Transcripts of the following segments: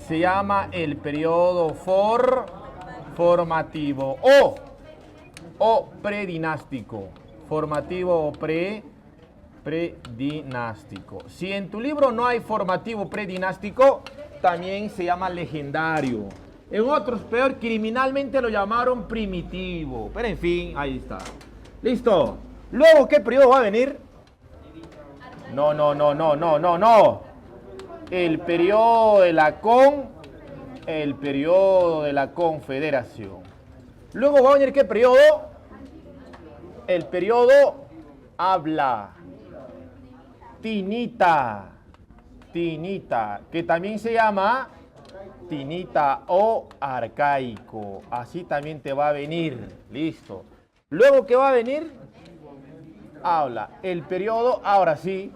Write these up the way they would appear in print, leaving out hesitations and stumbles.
se llama el periodo formativo o predinástico. Formativo o predinástico. Si en tu libro no hay formativo predinástico, también se llama legendario. En otros, peor, criminalmente lo llamaron primitivo. Pero en fin, ahí está. Listo. Luego, ¿qué periodo va a venir? No. El periodo de la Confederación. Luego va a venir ¿qué periodo? El periodo habla. Tinita, que también se llama tinita o arcaico. Así también te va a venir. Listo. Luego, ¿qué va a venir? Habla. El periodo, ahora sí,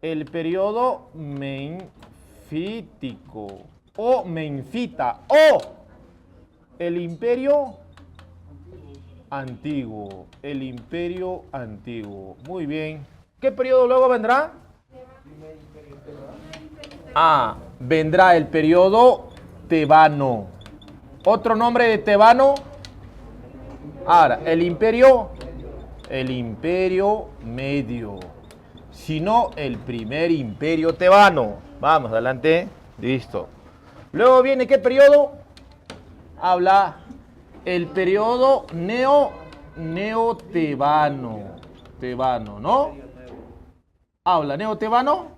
el periodo menfítico o menfita o el imperio antiguo. El imperio antiguo. Muy bien. ¿Qué periodo luego vendrá? Vendrá el periodo tebano. Otro nombre de tebano. Ahora, el imperio medio. Sino el primer imperio tebano. Vamos, adelante. Listo. Luego viene ¿qué periodo? Habla el periodo neotebano. Tebano, ¿no? Habla, neotebano.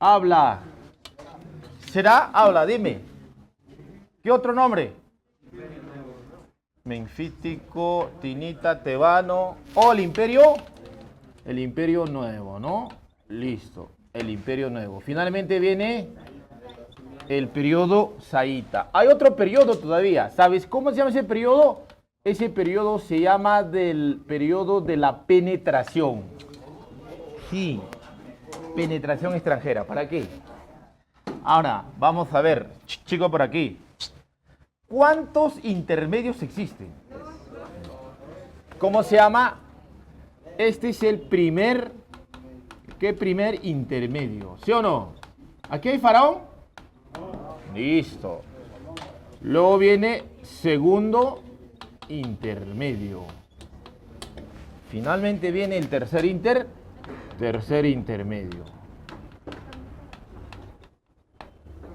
Habla. ¿Será? Habla, dime. ¿Qué otro nombre? Menfítico, tinita, tebano. O el imperio nuevo, ¿no? Listo. El imperio nuevo. Finalmente viene el periodo saíta. Hay otro periodo todavía. ¿Sabes cómo se llama ese periodo? Ese periodo se llama del periodo de la penetración. Sí. Penetración extranjera. ¿Para qué? Ahora, vamos a ver. Chico, por aquí. ¿Cuántos intermedios existen? ¿Cómo se llama? Este es el primer... ¿Qué primer intermedio? ¿Sí o no? ¿Aquí hay faraón? Listo. Luego viene segundo intermedio. Finalmente viene el tercer intermedio.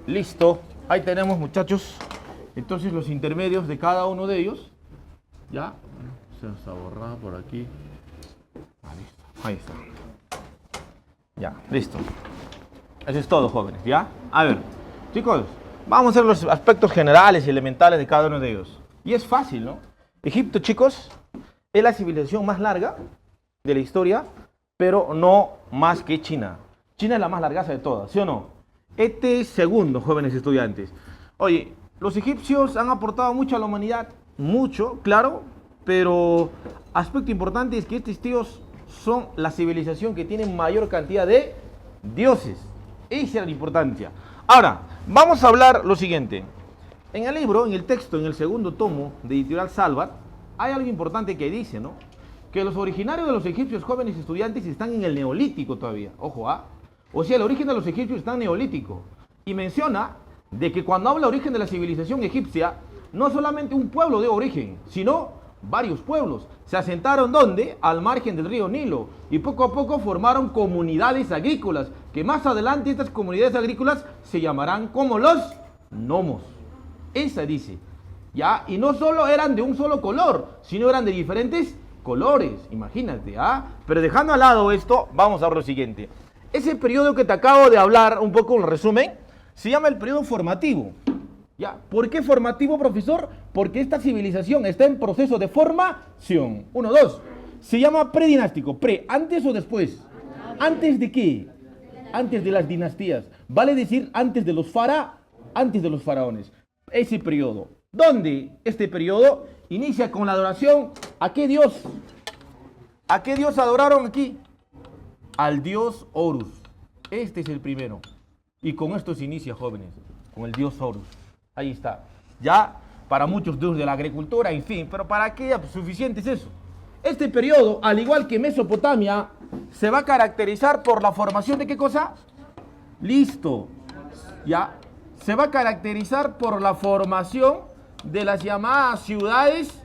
Listo. Ahí tenemos, muchachos. Entonces los intermedios de cada uno de ellos. Ya. Se nos ha borrado por aquí. Listo. Ahí está. Ya, listo. Eso es todo, jóvenes, ¿ya? A ver, chicos, vamos a ver los aspectos generales y elementales de cada uno de ellos. Y es fácil, ¿no? Egipto, chicos, es la civilización más larga de la historia, pero no más que China. China es la más largaza de todas, ¿sí o no? Este es segundo, jóvenes estudiantes. Oye, los egipcios han aportado mucho a la humanidad, mucho, claro, pero aspecto importante es que estos tíos son la civilización que tiene mayor cantidad de dioses. Esa es la importancia. Ahora, vamos a hablar lo siguiente. En el libro, en el texto, en el segundo tomo de Editorial Salvat, hay algo importante que dice, ¿no? Que los originarios de los egipcios jóvenes estudiantes están en el neolítico todavía. Ojo, ¿ah? O sea, el origen de los egipcios está en neolítico. Y menciona de que cuando habla origen de la civilización egipcia, no solamente un pueblo de origen, sino varios pueblos. Se asentaron ¿dónde? Al margen del río Nilo. Y poco a poco formaron comunidades agrícolas, que más adelante estas comunidades agrícolas se llamarán como los nomos. Esa dice. ¿Ya? Y no solo eran de un solo color, sino eran de diferentes colores. Imagínate, ¿ah? Pero dejando al lado esto, vamos a ver lo siguiente. Ese periodo que te acabo de hablar, un poco en resumen, se llama el periodo formativo. ¿Ya? ¿Por qué formativo, profesor? Porque esta civilización está en proceso de formación. 1, 2. Se llama predinástico. ¿Antes o después? ¿Antes de qué? Antes de las dinastías. Vale decir antes de los faraones. Ese periodo. ¿Dónde? Este periodo inicia con la adoración. ¿A qué dios? ¿A qué dios adoraron aquí? Al dios Horus. Este es el primero. Y con esto se inicia, jóvenes. Con el dios Horus. Ahí está. Ya para muchos dioses de la agricultura, en fin. Pero ¿para qué? Pues suficiente es eso. Este periodo, al igual que Mesopotamia, se va a caracterizar por la formación de ¿qué cosa? Listo. Ya. se va a caracterizar por la formación de las llamadas ciudades,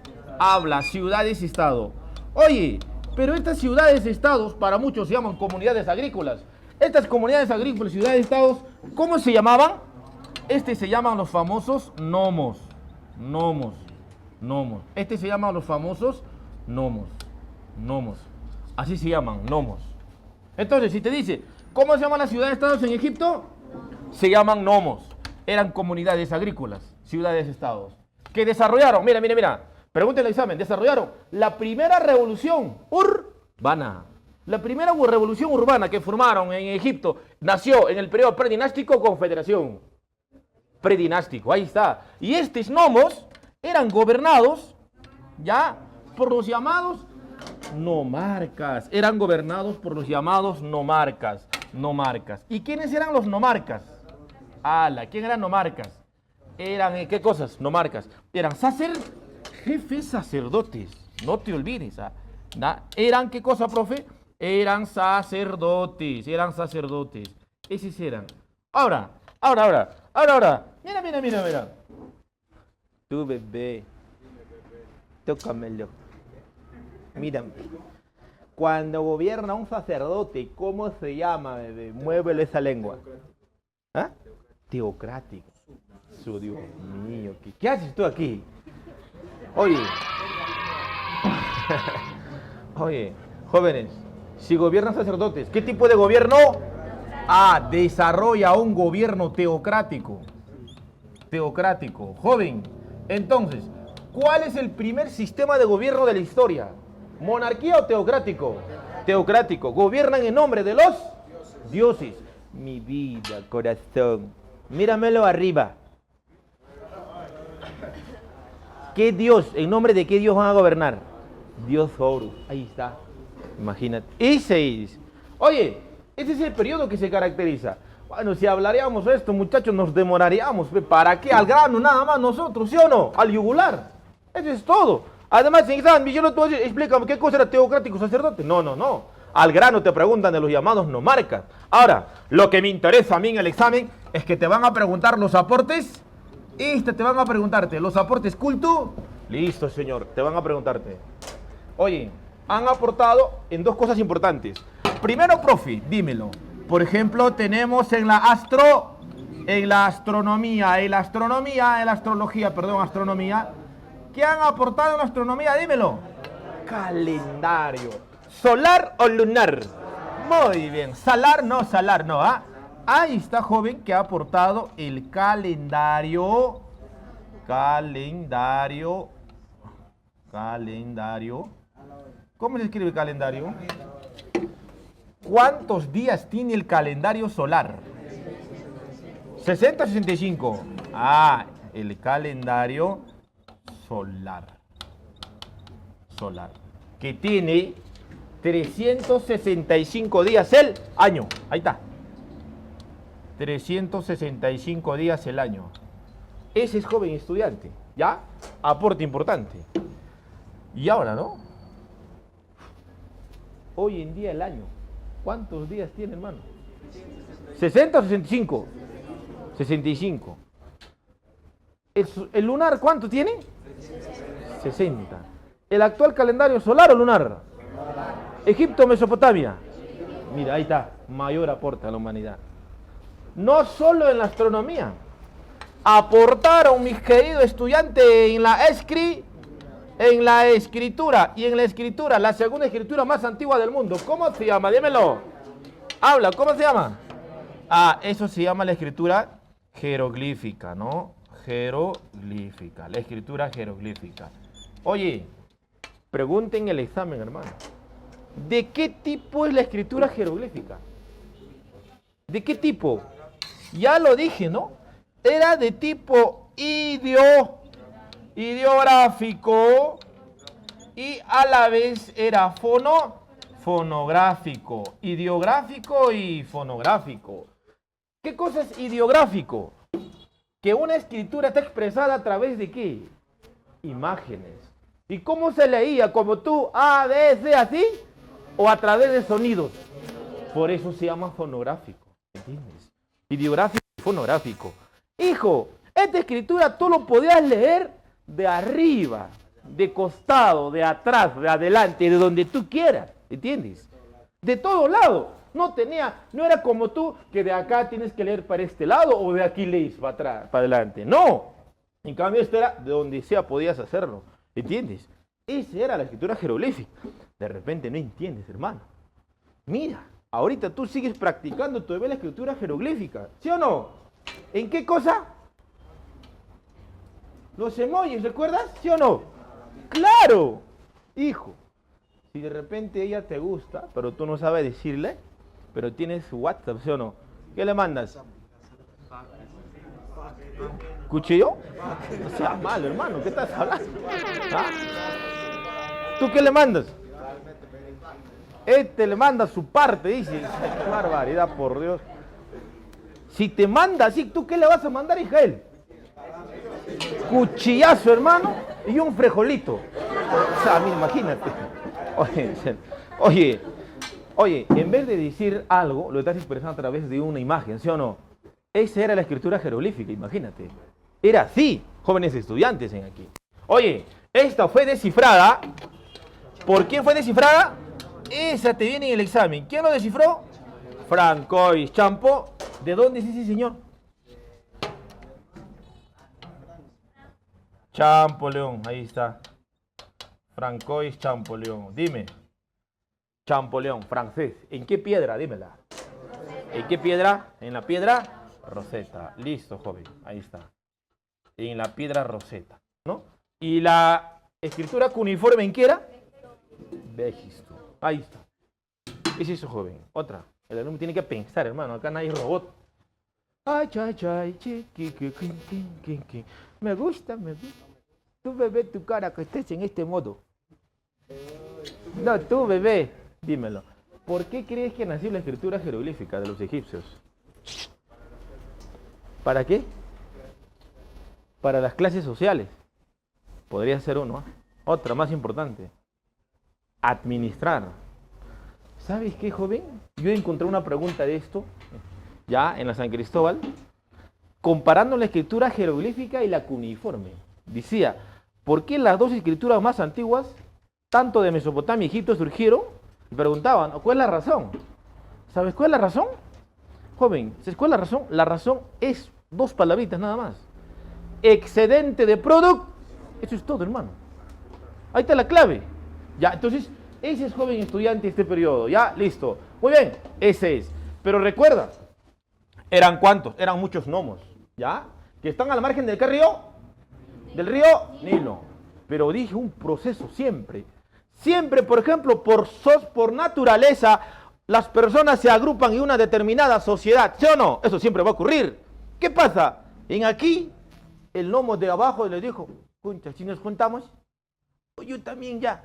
ciudades-estado. Oye, pero estas ciudades-estados para muchos se llaman comunidades agrícolas. Estas comunidades agrícolas, ciudades-estados, ¿cómo se llamaban? Se llaman los famosos nomos. Se llaman los famosos nomos. Así se llaman, nomos. Entonces, si te dice, ¿cómo se llaman las ciudades-estados en Egipto? Se llaman nomos. Eran comunidades agrícolas, ciudades-estados, que desarrollaron, mira, pregúntenle el examen, desarrollaron la primera revolución urbana. La primera revolución urbana que formaron en Egipto nació en el periodo predinástico con Federación. Predinástico, ahí está. Y estos nomos eran gobernados ya por los llamados nomarcas. Eran gobernados por los llamados nomarcas. ¿Y quiénes eran los nomarcas? ¿Quién eran nomarcas? Eran, ¿qué cosas? Nomarcas. Eran jefes sacerdotes. No te olvides. ¿Eran qué cosa, profe? Eran sacerdotes. Esos eran. Ahora. Mira. Tu bebé. Tócamelo. Mira. Cuando gobierna un sacerdote, ¿cómo se llama, bebé? Muévele esa lengua. Teocrático. Su Dios mío. ¿Qué haces tú aquí? Oye, jóvenes, si gobiernan sacerdotes, ¿qué tipo de gobierno? Desarrolla un gobierno teocrático. Joven, entonces, ¿cuál es el primer sistema de gobierno de la historia? ¿Monarquía o teocrático? Teocrático. Gobiernan en nombre de los dioses. Mi vida, corazón. Míramelo arriba. ¿Qué Dios? ¿En nombre de qué Dios van a gobernar? Dios Horus. Ahí está. Imagínate. Ese es. Oye, ese es el periodo que se caracteriza. Bueno, si hablaríamos de esto, muchachos, nos demoraríamos. ¿Para qué? Al grano, nada más nosotros, ¿sí o no? Al yugular. Eso es todo. Además, en examen, yo no te voy a decir, explícame, ¿qué cosa era teocrático sacerdote? No. Al grano te preguntan de los llamados nomarcas. Ahora, lo que me interesa a mí en el examen es que te van a preguntar los aportes. Te van a preguntarte los aportes culto. Listo, señor, te van a preguntarte. Oye, han aportado en dos cosas importantes. Primero, profe, dímelo. Por ejemplo, tenemos en la astronomía. ¿Qué han aportado en la astronomía? Dímelo. Calendario. ¿Solar o lunar? Muy bien. Salar no. Ahí está, joven, que ha aportado el calendario. ¿Cómo se escribe calendario? ¿Cuántos días tiene el calendario solar? 60 o 65. El calendario solar. Que tiene 365 días el año. Ahí está. 365 días el año. Ese es joven estudiante. ¿Ya? Aporte importante. Y ahora, ¿no? Hoy en día el año. ¿Cuántos días tiene, hermano? 60 o 65. 65. ¿El lunar cuánto tiene? 60. ¿El actual calendario solar o lunar? Egipto, Mesopotamia. Mira, ahí está. Mayor aporte a la humanidad. No solo en la astronomía. Aportaron, mis queridos estudiantes, en la escritura. Y en la escritura, la segunda escritura más antigua del mundo. ¿Cómo se llama? Dímelo. Habla, ¿cómo se llama? Eso se llama la escritura jeroglífica, ¿no? Jeroglífica, la escritura jeroglífica. Oye, pregunten el examen, hermano. ¿De qué tipo es la escritura jeroglífica? ¿De qué tipo? Ya lo dije, ¿no? Era de tipo ideográfico y a la vez era fonográfico. Ideográfico y fonográfico. ¿Qué cosa es ideográfico? Que una escritura está expresada a través de ¿qué? Imágenes. ¿Y cómo se leía? ¿Como tú, A, B, C, así? ¿O a través de sonidos? Por eso se llama fonográfico. ¿Entiendes? Ideográfico y fonográfico. Hijo, esta escritura tú lo podías leer de arriba, de costado, de atrás, de adelante, de donde tú quieras, ¿entiendes? De todo lado. No era como tú que de acá tienes que leer para este lado o de aquí lees para atrás, para adelante. No. En cambio, esto era de donde sea podías hacerlo, ¿entiendes? Esa era la escritura jeroglífica. De repente no entiendes, hermano. Mira, ahorita tú sigues practicando todavía la escritura jeroglífica, ¿sí o no? ¿En qué cosa? Los emojis, ¿recuerdas? ¿Sí o no? ¡Claro! Hijo, si de repente ella te gusta, pero tú no sabes decirle, pero tienes su WhatsApp, ¿sí o no? ¿Qué le mandas? ¿Cuchillo? No seas malo, hermano, ¿qué estás hablando? ¿Ah? ¿Tú qué le mandas? Este le manda su parte, dice. Qué barbaridad, por Dios. Si te manda así, ¿tú qué le vas a mandar, hija, a él? Cuchillazo, hermano, y un frijolito. O sea, mira, imagínate. Oye, en vez de decir algo, lo estás expresando a través de una imagen, ¿sí o no? Esa era la escritura jeroglífica, imagínate. Era así, jóvenes estudiantes en aquí. Oye, esta fue descifrada. ¿Por quién fue descifrada? Esa te viene en el examen. ¿Quién lo descifró? Francois Champollion. ¿De dónde es ese señor? Champollion, ahí está. Francois Champollion. Dime. Champollion, francés. ¿En qué piedra? Dímela. ¿En qué piedra? En la piedra Rosetta. Listo, joven. Ahí está. En la piedra Rosetta, ¿no? ¿Y la escritura cuneiforme en qué era? Vejisto. Ahí está. Es eso, joven. Otra. El alumno tiene que pensar, hermano. Acá no hay robot. Ay, chay, chay, chi. Me gusta. Tú, bebé, tu cara que estés en este modo. No, tú, bebé. Dímelo. ¿Por qué crees que nació la escritura jeroglífica de los egipcios? ¿Para qué? Para las clases sociales. Podría ser uno. ¿Eh? Otra, más importante. Administrar. ¿Sabes qué, joven? Yo encontré una pregunta de esto, ya en la San Cristóbal, comparando la escritura jeroglífica y la cuneiforme. Decía, ¿por qué las dos escrituras más antiguas, tanto de Mesopotamia y Egipto, surgieron? Y preguntaban, ¿cuál es la razón? ¿Sabes cuál es la razón? Joven, ¿sabes cuál es la razón? La razón es dos palabritas nada más. Excedente de producto. Eso es todo, hermano. Ahí está la clave. Ya, entonces, ese es joven estudiante de este periodo. Ya, listo. Muy bien, ese es. Pero recuerda, ¿eran cuántos? Eran muchos gnomos. ¿Ya? Que están al margen del río. Del río Nilo. Pero dije un proceso siempre. Siempre, por ejemplo, por naturaleza, las personas se agrupan en una determinada sociedad. ¿Sí o no? Eso siempre va a ocurrir. ¿Qué pasa? En aquí, el gnomo de abajo le dijo, concha, si nos juntamos, yo también ya.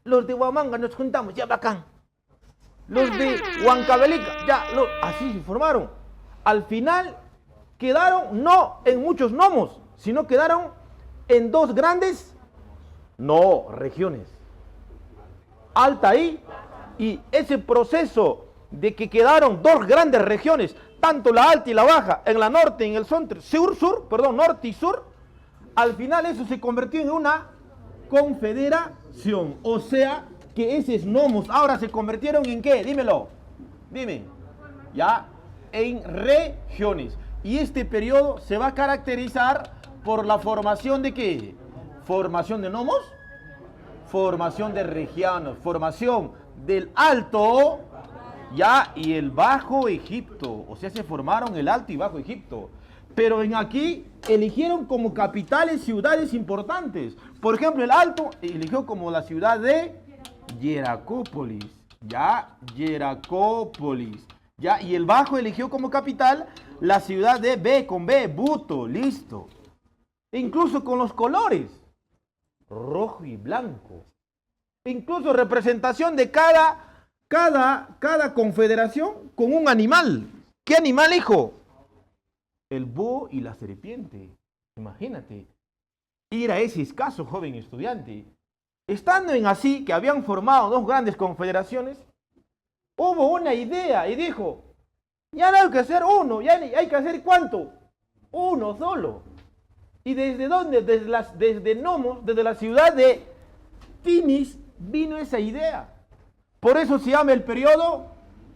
Los de Huamanga nos juntamos, ya bacán. Los de Huancavelica, ya, así se formaron. Al final, quedaron no en muchos gnomos, sino quedaron en dos grandes, regiones. Altaí, y ese proceso de que quedaron dos grandes regiones, tanto la alta y la baja, en la norte y en el norte y sur, al final eso se convirtió en una confederación. O sea, que esos gnomos ahora se convirtieron en ¿qué? Dímelo. Dime. Ya, en regiones. Y este periodo se va a caracterizar por la formación de ¿qué? Formación de gnomos, formación de regiones, formación del Alto, ya, y el Bajo Egipto. O sea, se formaron el Alto y Bajo Egipto. Pero en aquí eligieron como capitales ciudades importantes. Por ejemplo, el Alto eligió como la ciudad de Hieracópolis. Ya, Hieracópolis. Ya, y el Bajo eligió como capital la ciudad de Buto. Listo. E incluso con los colores. Rojo y blanco. E incluso representación de cada confederación con un animal. ¿Qué animal, hijo? El búho y la serpiente. Imagínate. Era ese escaso joven estudiante. Estando en así, que habían formado dos grandes confederaciones, hubo una idea y dijo, ya no hay que hacer uno, ya hay que hacer ¿cuánto? Uno solo. ¿Y desde dónde? Desde Nomos, desde la ciudad de Tinis, vino esa idea. Por eso se llama el periodo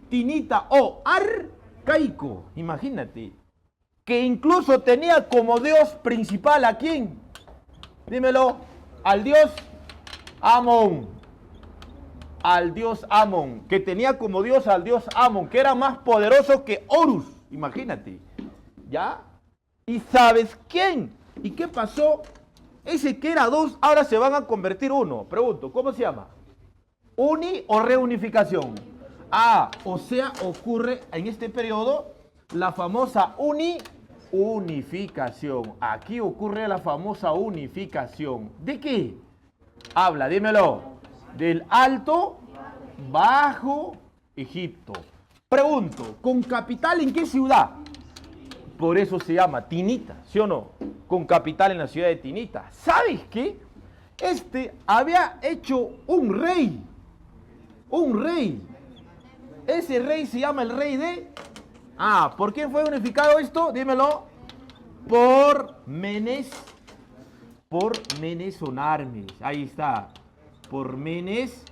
tinita o arcaico. Imagínate. Que incluso tenía como dios principal ¿a quién? Dímelo. Al dios Amón. Al dios Amón. Que tenía como dios al dios Amón. Que era más poderoso que Horus. Imagínate. ¿Ya? ¿Y sabes quién? ¿Y qué pasó? Ese que era dos, ahora se van a convertir uno. Pregunto, ¿cómo se llama? ¿Uni o reunificación? Ah, o sea, ocurre en este periodo la famosa unificación. Aquí ocurre la famosa unificación. ¿De qué? Habla, dímelo. Del Alto Bajo Egipto. Pregunto, ¿con capital en qué ciudad? Por eso se llama Tinita, ¿sí o no? Con capital en la ciudad de Tinita. ¿Sabes qué? Este había hecho un rey. Un rey. Ese rey se llama el rey de... Ah, ¿por quién fue unificado esto? Dímelo. Por Menes. Por Menes Onarmes. Ahí está. Por Menes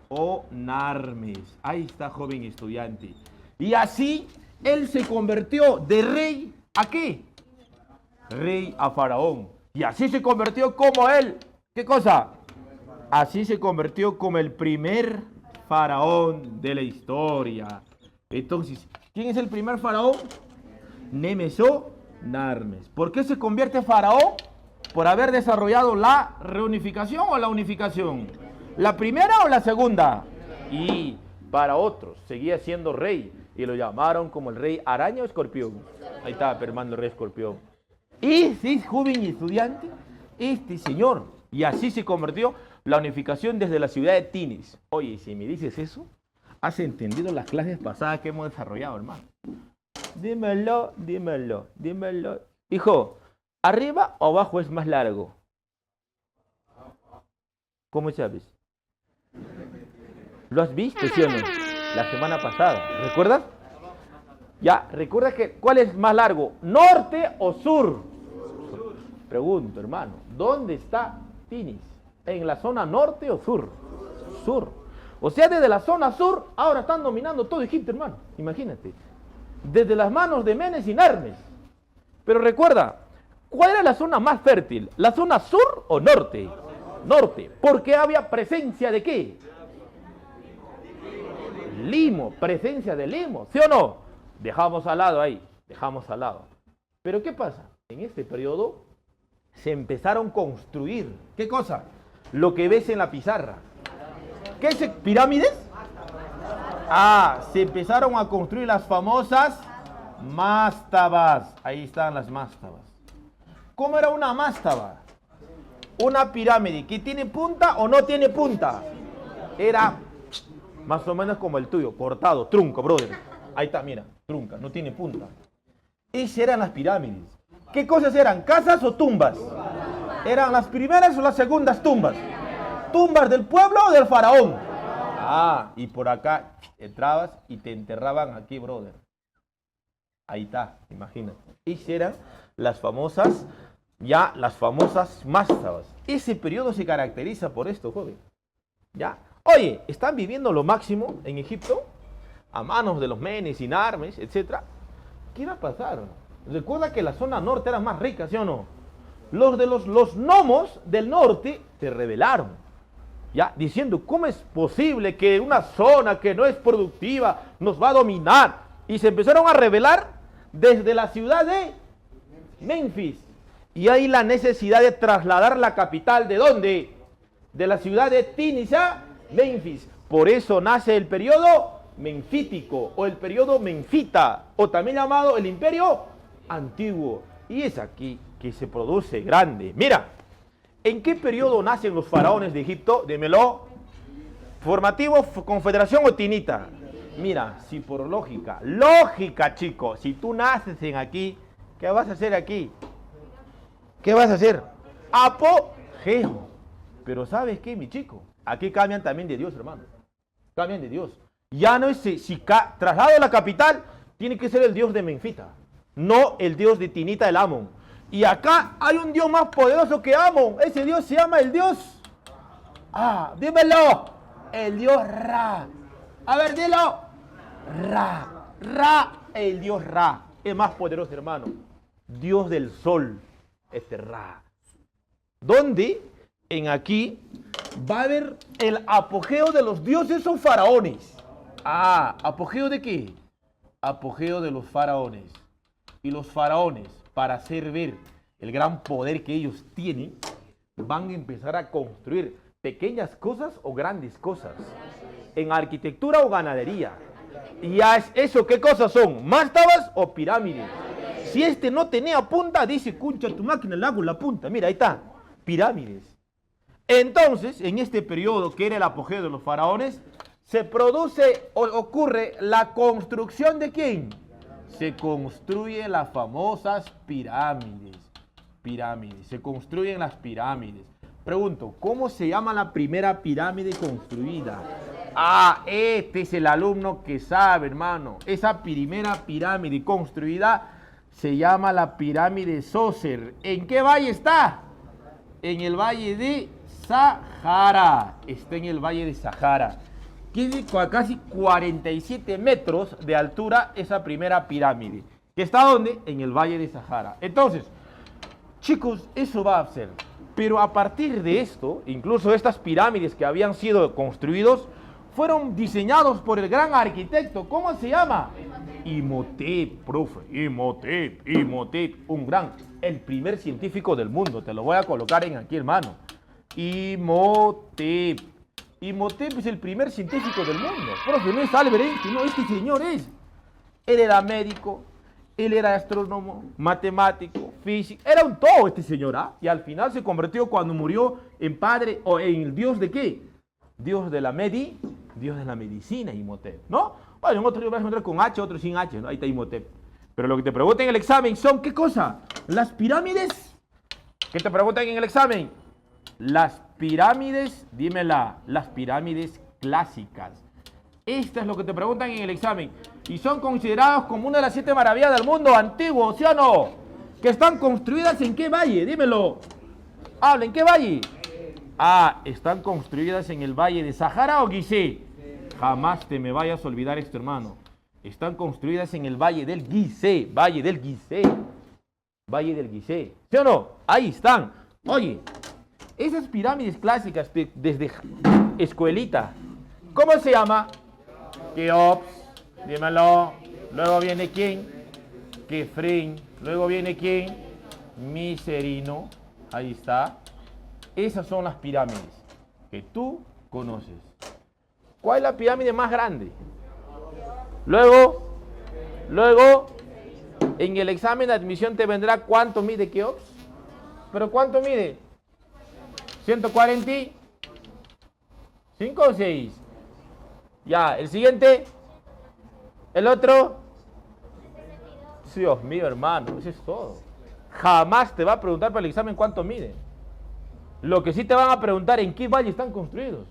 Onarmes. Ahí está, joven estudiante. Y así él se convirtió de rey ¿a qué? Rey a faraón. Y así se convirtió como él. ¿Qué cosa? Así se convirtió como el primer faraón de la historia. Entonces, ¿quién es el primer faraón? Nemeso-Narmes. ¿Por qué se convierte faraón? Por haber desarrollado la reunificación o la unificación. ¿La primera o la segunda? Y para otros, seguía siendo rey. Y lo llamaron como el rey araña o escorpión. Ahí está, hermano, el rey escorpión. Y si es joven y estudiante, este señor. Y así se convirtió la unificación desde la ciudad de Tinis. Oye, si me dices eso, has entendido las clases pasadas que hemos desarrollado, hermano. Dímelo, dímelo, dímelo. Hijo, ¿arriba o abajo es más largo? ¿Cómo sabes? ¿Lo has visto, sí o no? La semana pasada, ¿recuerdas? Ya, ¿recuerdas que cuál es más largo? ¿Norte o sur? Pregunto, hermano, ¿dónde está Tinis? ¿En la zona norte o sur? Sur. O sea, desde la zona sur, ahora están dominando todo Egipto, hermano. Imagínate. Desde las manos de Menes y Narmes. Pero recuerda, ¿cuál era la zona más fértil? ¿La zona sur o norte? Norte. Porque había presencia de ¿qué? Limo, presencia de limo, ¿sí o no? Dejamos al lado ahí, dejamos al lado. Pero ¿qué pasa? En este periodo se empezaron a construir, ¿qué cosa? Lo que ves en la pizarra. ¿Qué es? ¿Pirámides? Ah, se empezaron a construir las famosas mástabas. Ahí están las mástabas. ¿Cómo era una mástaba? Una pirámide que tiene punta o no tiene punta. Era más o menos como el tuyo, cortado, trunco, brother. Ahí está, mira, trunca, no tiene punta. Esas eran las pirámides. ¿Qué cosas eran? ¿Casas o tumbas? ¿Eran las primeras o las segundas tumbas? ¿Tumbas del pueblo o del faraón? Ah, y por acá entrabas y te enterraban aquí, brother. Ahí está, imagínate. Esas eran las famosas, ya las famosas mástabas. Ese periodo se caracteriza por esto, joven. ¿Ya? Oye, ¿están viviendo lo máximo en Egipto? A manos de los Menes y Narmes, etc. ¿Qué va a pasar? Recuerda que la zona norte era más rica, ¿sí o no? Los gnomos del norte se rebelaron, ¿ya? Diciendo, ¿cómo es posible que una zona que no es productiva nos va a dominar? Y se empezaron a rebelar desde la ciudad de Memphis. Y hay la necesidad de trasladar la capital, ¿de dónde? De la ciudad de Tinis a Memphis. Por eso nace el periodo menfítico o el periodo menfita, o también llamado el imperio antiguo. Y es aquí que se produce grande. Mira, ¿en qué periodo nacen los faraones de Egipto? Dímelo. ¿Formativo, confederación o tinita? Mira, si por lógica, chicos, si tú naces en aquí, ¿qué vas a hacer aquí? ¿Qué vas a hacer? Apogeo. Pero ¿sabes qué, mi chico? Aquí cambian también de Dios, hermano. Cambian de Dios. Ya no es si traslado a la capital, tiene que ser el Dios de Menfita. no el dios de Tinita el Amon. Y acá hay un dios más poderoso que Amon. Ese dios se llama el dios... dímelo. El dios Ra. A ver, dilo. Ra. Ra, el dios Ra. Es más poderoso, hermano. Dios del sol. Este Ra. ¿Dónde? En aquí va a haber el apogeo de los dioses o faraones. ¿Apogeo de qué? Apogeo de los faraones. Y los faraones, para hacer ver el gran poder que ellos tienen, van a empezar a construir pequeñas cosas o grandes cosas. En arquitectura o ganadería. Y eso, ¿qué cosas son? ¿Mástabas o pirámides? Si este no tenía punta, dice, concha tu máquina, le hago la punta. Mira, ahí está. Pirámides. Entonces, en este periodo, que era el apogeo de los faraones, se produce o ocurre la construcción de ¿quién? Se construyen las famosas pirámides. Pirámides. Se construyen las pirámides. Pregunto, ¿cómo se llama la primera pirámide construida? Este es el alumno que sabe, hermano. Esa primera pirámide construida se llama la pirámide Zoser. ¿En qué valle está? En el valle de Sahara. Está en el valle de Sahara. Tiene casi 47 metros de altura esa primera pirámide. ¿Que está dónde? En el valle de Sahara. Entonces, chicos, eso va a ser. Pero a partir de esto, incluso estas pirámides que habían sido construidos, fueron diseñados por el gran arquitecto. ¿Cómo se llama? Imhotep, profe. Imhotep. El primer científico del mundo. Te lo voy a colocar en aquí, hermano. Imhotep. Imhotep es el primer científico del mundo. Profe, no es Albert Einstein, no, este señor es. Él era médico, él era astrónomo, matemático, físico. Era un todo este señor, Y al final se convirtió cuando murió en padre, o en el dios de qué? Dios de la medicina, Imhotep, ¿no? Bueno, en otro vas a encontrar con H, otro sin H, ¿no? Ahí está Imhotep. Pero lo que te preguntan en el examen son, ¿qué cosa? Las pirámides. ¿Qué te preguntan en el examen? Las pirámides, dímela, las pirámides clásicas. Esto es lo que te preguntan en el examen. Y son considerados como una de las 7 maravillas del mundo antiguo, ¿sí o no? Que están construidas en qué valle, dímelo. Habla, ¿en qué valle? Están construidas en el valle de Sahara o Gizeh. Jamás te me vayas a olvidar esto, hermano. Están construidas en el valle del Gizeh. Valle del Gizeh. ¿Sí o no? Ahí están. Oye, esas pirámides clásicas desde escuelita, ¿cómo se llama? Keops, dímelo. Luego viene ¿quién? Kefren. Luego viene ¿quién? Miserino. Ahí está. Esas son las pirámides que tú conoces. ¿Cuál es la pirámide más grande? Luego, en el examen de admisión te vendrá ¿cuánto mide Keops? ¿Pero cuánto mide? ¿145 o 6? Ya, el siguiente. El otro. Dios mío, hermano, eso es todo. Jamás te va a preguntar para el examen cuánto mide. Lo que sí te van a preguntar en qué valle están construidos.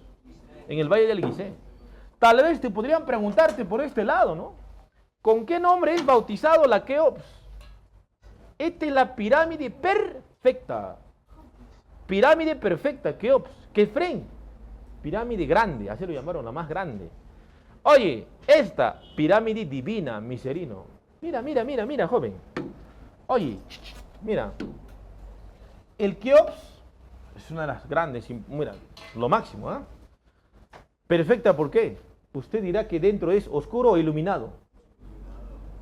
En el valle del Gizeh. Tal vez te podrían preguntarte por este lado, ¿no? ¿Con qué nombre es bautizado la Keops? Esta es la pirámide perfecta. Pirámide perfecta, Keops. Kefren. Pirámide grande, así lo llamaron, la más grande. Oye, esta pirámide divina, Miserino. Mira, joven. Oye, mira. El Keops es una de las grandes, mira, lo máximo, Perfecta, ¿por qué? Usted dirá que dentro es oscuro o iluminado.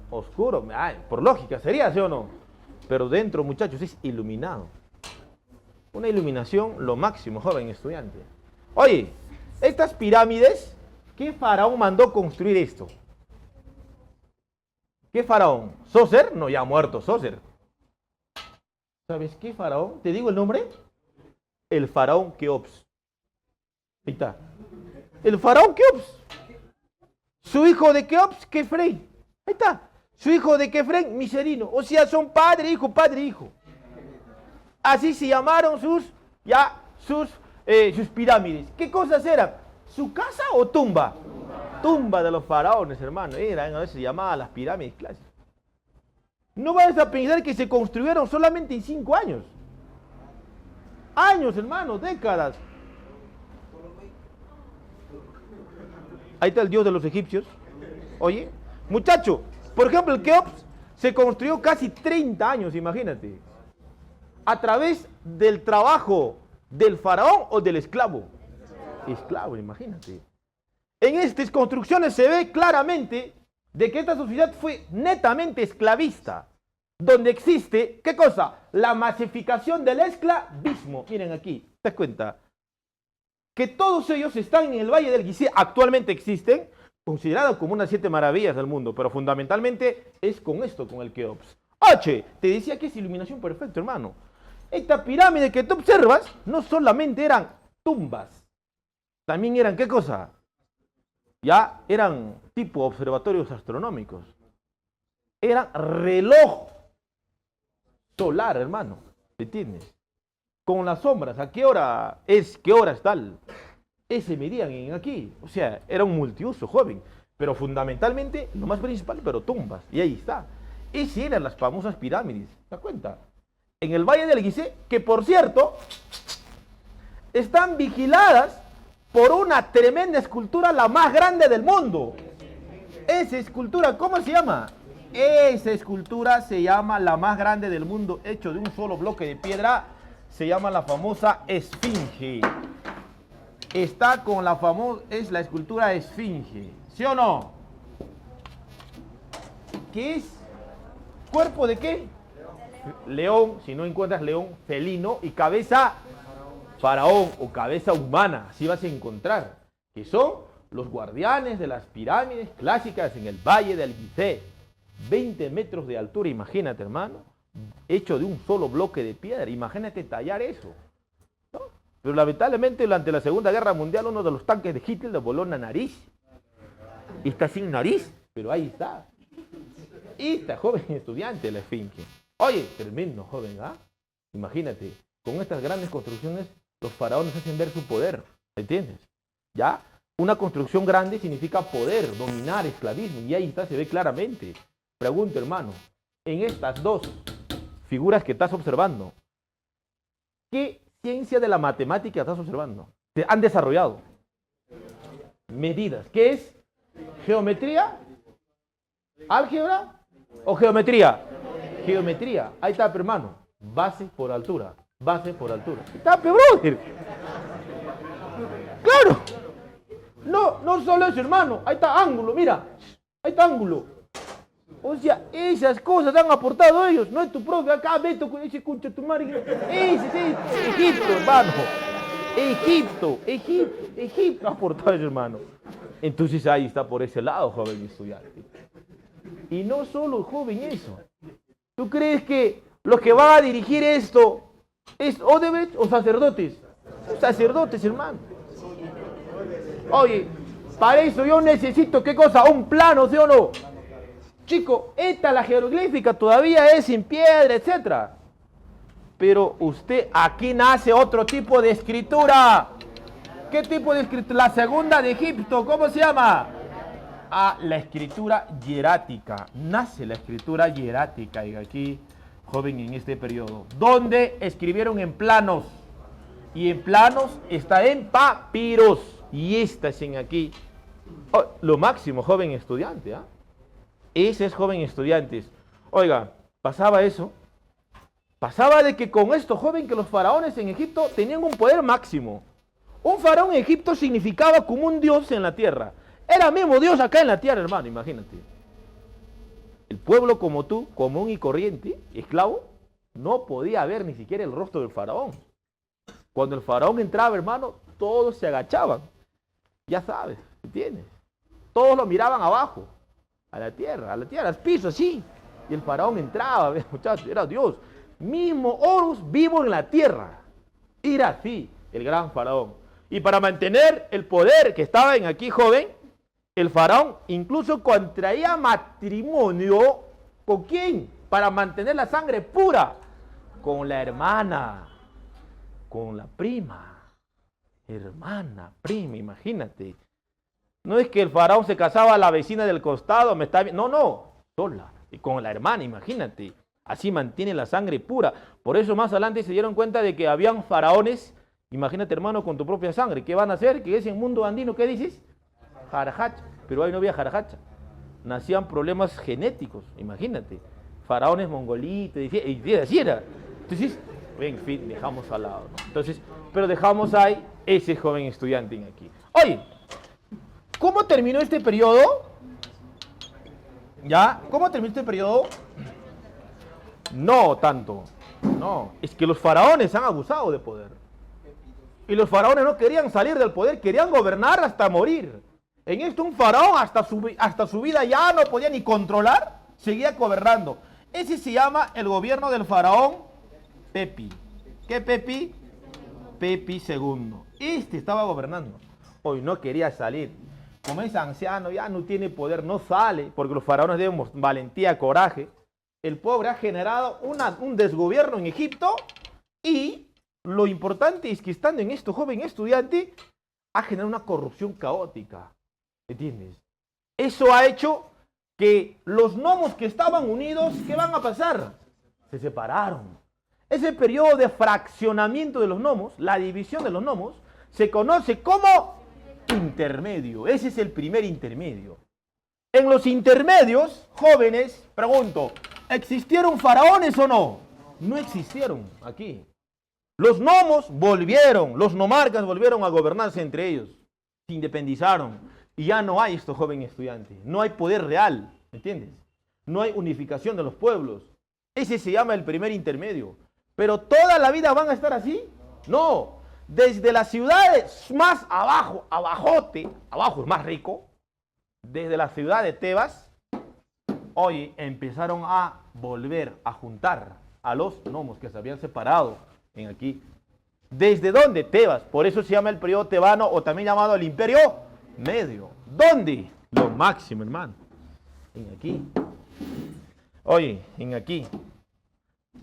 Oscuro, por lógica sería, ¿sí o no? Pero dentro, muchachos, es iluminado. Una iluminación, lo máximo, joven estudiante. Oye, estas pirámides, ¿qué faraón mandó construir esto? ¿Qué faraón? ¿Zoser? No, ya ha muerto Zoser. ¿Sabes qué faraón? ¿Te digo el nombre? El faraón Keops. Ahí está. El faraón Keops. Su hijo de Keops, Kefren. Ahí está. Su hijo de Kefren, Miserino. O sea, son padre, hijo. Así se llamaron sus pirámides. ¿Qué cosas eran? ¿Su casa o tumba? Tumba de los faraones, hermano. Eran a veces llamadas las pirámides clásicas. No vayas a pensar que se construyeron solamente en 5 años. Años, hermano, décadas. Ahí está el dios de los egipcios. Oye, muchacho, por ejemplo, el Keops se construyó casi 30 años, imagínate. A través del trabajo del faraón o del esclavo. Esclavo, imagínate. En estas construcciones se ve claramente de que esta sociedad fue netamente esclavista, donde existe, ¿qué cosa? La masificación del esclavismo. Miren aquí, ¿te das cuenta? Que todos ellos están en el Valle del Guisé, actualmente existen, considerados como unas 7 maravillas del mundo, pero fundamentalmente es con esto, con el Keops. H, te decía que es iluminación perfecta, hermano. Esta pirámide que tú observas, no solamente eran tumbas, también eran, ¿qué cosa? Ya eran tipo observatorios astronómicos. Eran reloj solar, hermano, ¿entiendes? Con las sombras, ¿a qué hora es? ¿Qué hora es tal? Ese medían en aquí. O sea, era un multiuso, joven. Pero fundamentalmente, lo más principal, pero tumbas. Y ahí está. Esas eran las famosas pirámides. ¿Te das cuenta? En el Valle del Guisé, que por cierto, están vigiladas por una tremenda escultura, la más grande del mundo. Esa escultura, ¿cómo se llama? Esa escultura se llama la más grande del mundo, hecho de un solo bloque de piedra. Se llama la famosa Esfinge. Está con la famosa, es la escultura Esfinge. ¿Sí o no? ¿Qué es? ¿Cuerpo de qué? León, si no encuentras león, felino, y cabeza faraón o cabeza humana. Así vas a encontrar. Que son los guardianes de las pirámides clásicas en el Valle del Guisé. 20 metros de altura, imagínate, hermano. Hecho de un solo bloque de piedra. Imagínate tallar eso, ¿no? Pero lamentablemente durante la Segunda Guerra Mundial uno de los tanques de Hitler le voló una nariz. Y está sin nariz, pero ahí está. Y esta joven estudiante, la Esfinge. Oye, tremendo joven, ¿ah? Imagínate, con estas grandes construcciones los faraones hacen ver su poder, ¿entiendes? ¿Ya? Una construcción grande significa poder, dominar, esclavismo, y ahí está, se ve claramente. Pregunto, hermano, en estas dos figuras que estás observando, ¿qué ciencia de la matemática estás observando? ¿Te han desarrollado? Medidas. ¿Qué es? ¿Geometría? ¿Álgebra? ¿O geometría? Geometría. Ahí está, hermano. Base por altura. Base por altura. Está, brother. Claro. No solo eso, hermano. Ahí está ángulo, mira. Ahí está ángulo. O sea, esas cosas han aportado ellos. No es tu profe acá, Beto, con ese concha tu madre. Ese es Egipto, hermano. Egipto ha aportado eso, hermano. Entonces ahí está por ese lado, joven estudiante. Y no solo joven eso. ¿Tú crees que los que van a dirigir esto es Odebrecht o sacerdotes? Sacerdotes, hermano. Oye, para eso yo necesito, ¿qué cosa? Un plano, ¿sí o no? Chico, esta la jeroglífica todavía es sin piedra, etc. Pero aquí nace otro tipo de escritura. ¿Qué tipo de escritura? La segunda de Egipto, ¿cómo se llama? La escritura hierática. Nace la escritura hierática, y aquí, joven, en este periodo, donde escribieron en planos. Y en planos está en papiros. Y esta es en aquí. Oh, lo máximo, joven estudiante, ¿ah? Ese es joven estudiantes. Oiga, pasaba eso. Pasaba de que con esto, joven, que los faraones en Egipto tenían un poder máximo. Un faraón en Egipto significaba como un dios en la tierra. Era mismo Dios acá en la tierra, hermano, imagínate. El pueblo como tú, común y corriente, esclavo, no podía ver ni siquiera el rostro del faraón. Cuando el faraón entraba, hermano, todos se agachaban. Ya sabes, ¿entiendes? Todos lo miraban abajo, a la tierra, al piso, así. Y el faraón entraba, muchachos, era Dios. Mismo Horus vivo en la tierra. Era así, el gran faraón. Y para mantener el poder que estaba en aquí, joven, el faraón incluso contraía matrimonio. ¿Con quién? Para mantener la sangre pura. Con la hermana, con la prima. Hermana, prima, imagínate. No es que el faraón se casaba a la vecina del costado, no, sola. con la hermana, imagínate. Así mantiene la sangre pura. Por eso más adelante se dieron cuenta de que habían faraones, imagínate hermano, con tu propia sangre. ¿Qué van a hacer? Que ese mundo andino, ¿qué dices? Jarajacha. Pero ahí no había jarajacha. Nacían problemas genéticos, imagínate. Faraones mongolitos, y así era. Entonces, en fin, dejamos al lado, ¿no? Entonces, pero dejamos ahí ese joven estudiante aquí. Oye, ¿cómo terminó este periodo? ¿Ya? ¿Cómo terminó este periodo? No tanto. No, es que los faraones han abusado de poder. Y los faraones no querían salir del poder, querían gobernar hasta morir. En esto un faraón hasta su vida ya no podía ni controlar, seguía gobernando. Ese se llama el gobierno del faraón Pepi. ¿Qué Pepi? Pepi II. Este estaba gobernando. Hoy no quería salir. Como es anciano, ya no tiene poder, no sale, porque los faraones deben valentía, coraje. El pobre ha generado un desgobierno en Egipto y lo importante es que estando en esto joven estudiante, ha generado una corrupción caótica. ¿Entiendes? Eso ha hecho que los gnomos que estaban unidos, ¿qué van a pasar? Se separaron. Ese periodo de fraccionamiento de los gnomos, la división de los gnomos, se conoce como intermedio. Ese es el primer intermedio. En los intermedios, jóvenes, pregunto, ¿existieron faraones o no? No existieron aquí. Los gnomos volvieron, los nomarcas volvieron a gobernarse entre ellos. Se independizaron. Y ya no hay estos jóvenes estudiantes. No hay poder real. ¿Entiendes? No hay unificación de los pueblos. Ese se llama el primer intermedio. ¿Pero toda la vida van a estar así? No. Desde las ciudades más abajo, abajote, abajo es más rico, desde la ciudad de Tebas, hoy empezaron a volver a juntar a los gnomos que se habían separado en aquí. ¿Desde dónde? Tebas. Por eso se llama el periodo tebano o también llamado el imperio medio. ¿Dónde? Lo máximo, hermano. En aquí. Oye, en aquí.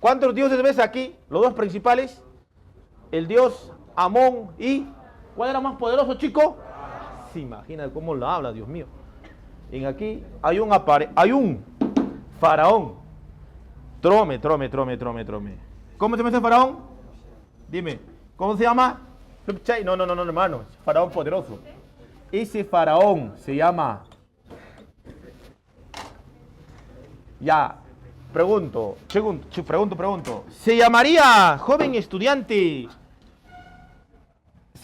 ¿Cuántos dioses ves aquí? Los dos principales. El dios Amón y... ¿Cuál era más poderoso, chico? Se imagina cómo lo habla, Dios mío. En aquí hay un faraón. Trome. ¿Cómo se llama ese faraón? Dime. ¿Cómo se llama? No, hermano. Faraón poderoso. Ese faraón se llama... Ya. Pregunto. Se llamaría, joven estudiante,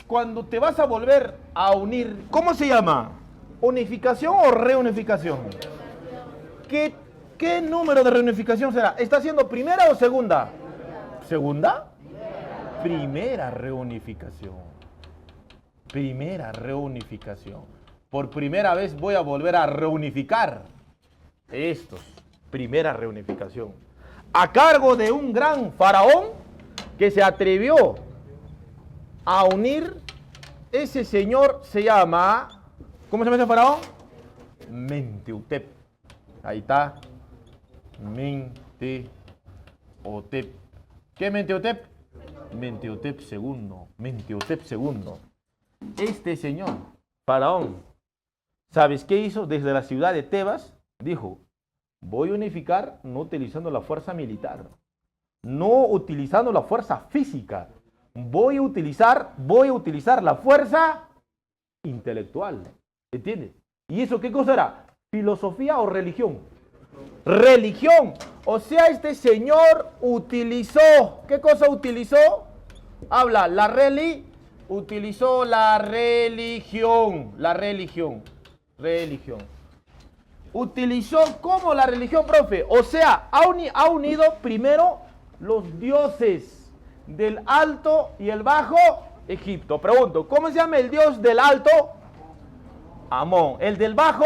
cuando te vas a volver a unir, ¿cómo se llama? ¿Unificación o reunificación? ¿Qué número de reunificación será? ¿Está siendo primera o segunda? ¿Segunda? Primera reunificación. Primera reunificación. Por primera vez voy a volver a reunificar estos. Primera reunificación. A cargo de un gran faraón que se atrevió a unir. Ese señor se llama... ¿Cómo se llama ese faraón? Mentuhotep. Ahí está. Mentuhotep. ¿Qué Mentuhotep? Mentuhotep II. Este señor, faraón, ¿sabes qué hizo? Desde la ciudad de Tebas, dijo, voy a unificar no utilizando la fuerza militar, no utilizando la fuerza física, voy a utilizar la fuerza intelectual. ¿Entiendes? ¿Y eso qué cosa era? ¿Filosofía o religión? Religión. O sea, este señor utilizó, ¿qué cosa utilizó? Habla, utilizó la religión. Utilizó ¿cómo la religión, profe? O sea, ha unido primero los dioses del Alto y el Bajo Egipto. Pregunto, ¿cómo se llama el dios del Alto? Amón. El del Bajo,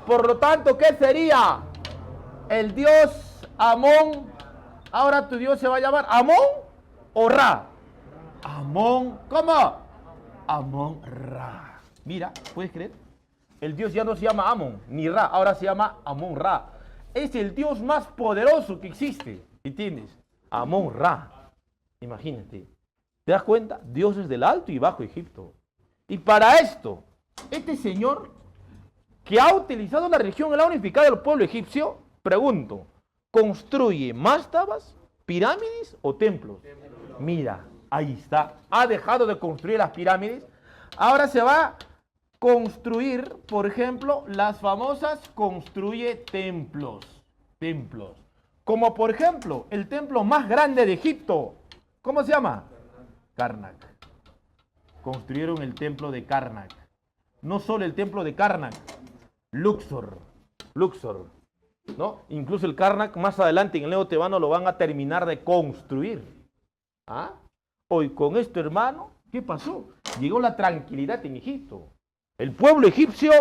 por lo tanto, ¿qué sería? El dios Amón. Ahora tu dios se va a llamar Amón o Ra. Amón, ¿cómo? Amón Ra. Mira, ¿puedes creer? El dios ya no se llama Amón ni Ra, ahora se llama Amón Ra. Es el dios más poderoso que existe, ¿entiendes? Amón Ra. Imagínate. ¿Te das cuenta? Dioses del Alto y Bajo Egipto. Y para esto, este señor que ha utilizado la religión, la unificada del pueblo egipcio, Pregunto, ¿construye mastabas, pirámides o templos? Mira, ahí está. Ha dejado de construir las pirámides. Ahora se va a construir, por ejemplo, las famosas construye templos. Templos. Como por ejemplo, el templo más grande de Egipto. ¿Cómo se llama? Karnak. Construyeron el templo de Karnak. No solo el templo de Karnak, Luxor. Luxor. ¿No? Incluso el Karnak más adelante en el Nuevo Tebano lo van a terminar de construir. ¿Ah? Hoy con esto, hermano, ¿qué pasó? Llegó la tranquilidad en Egipto. El pueblo egipcio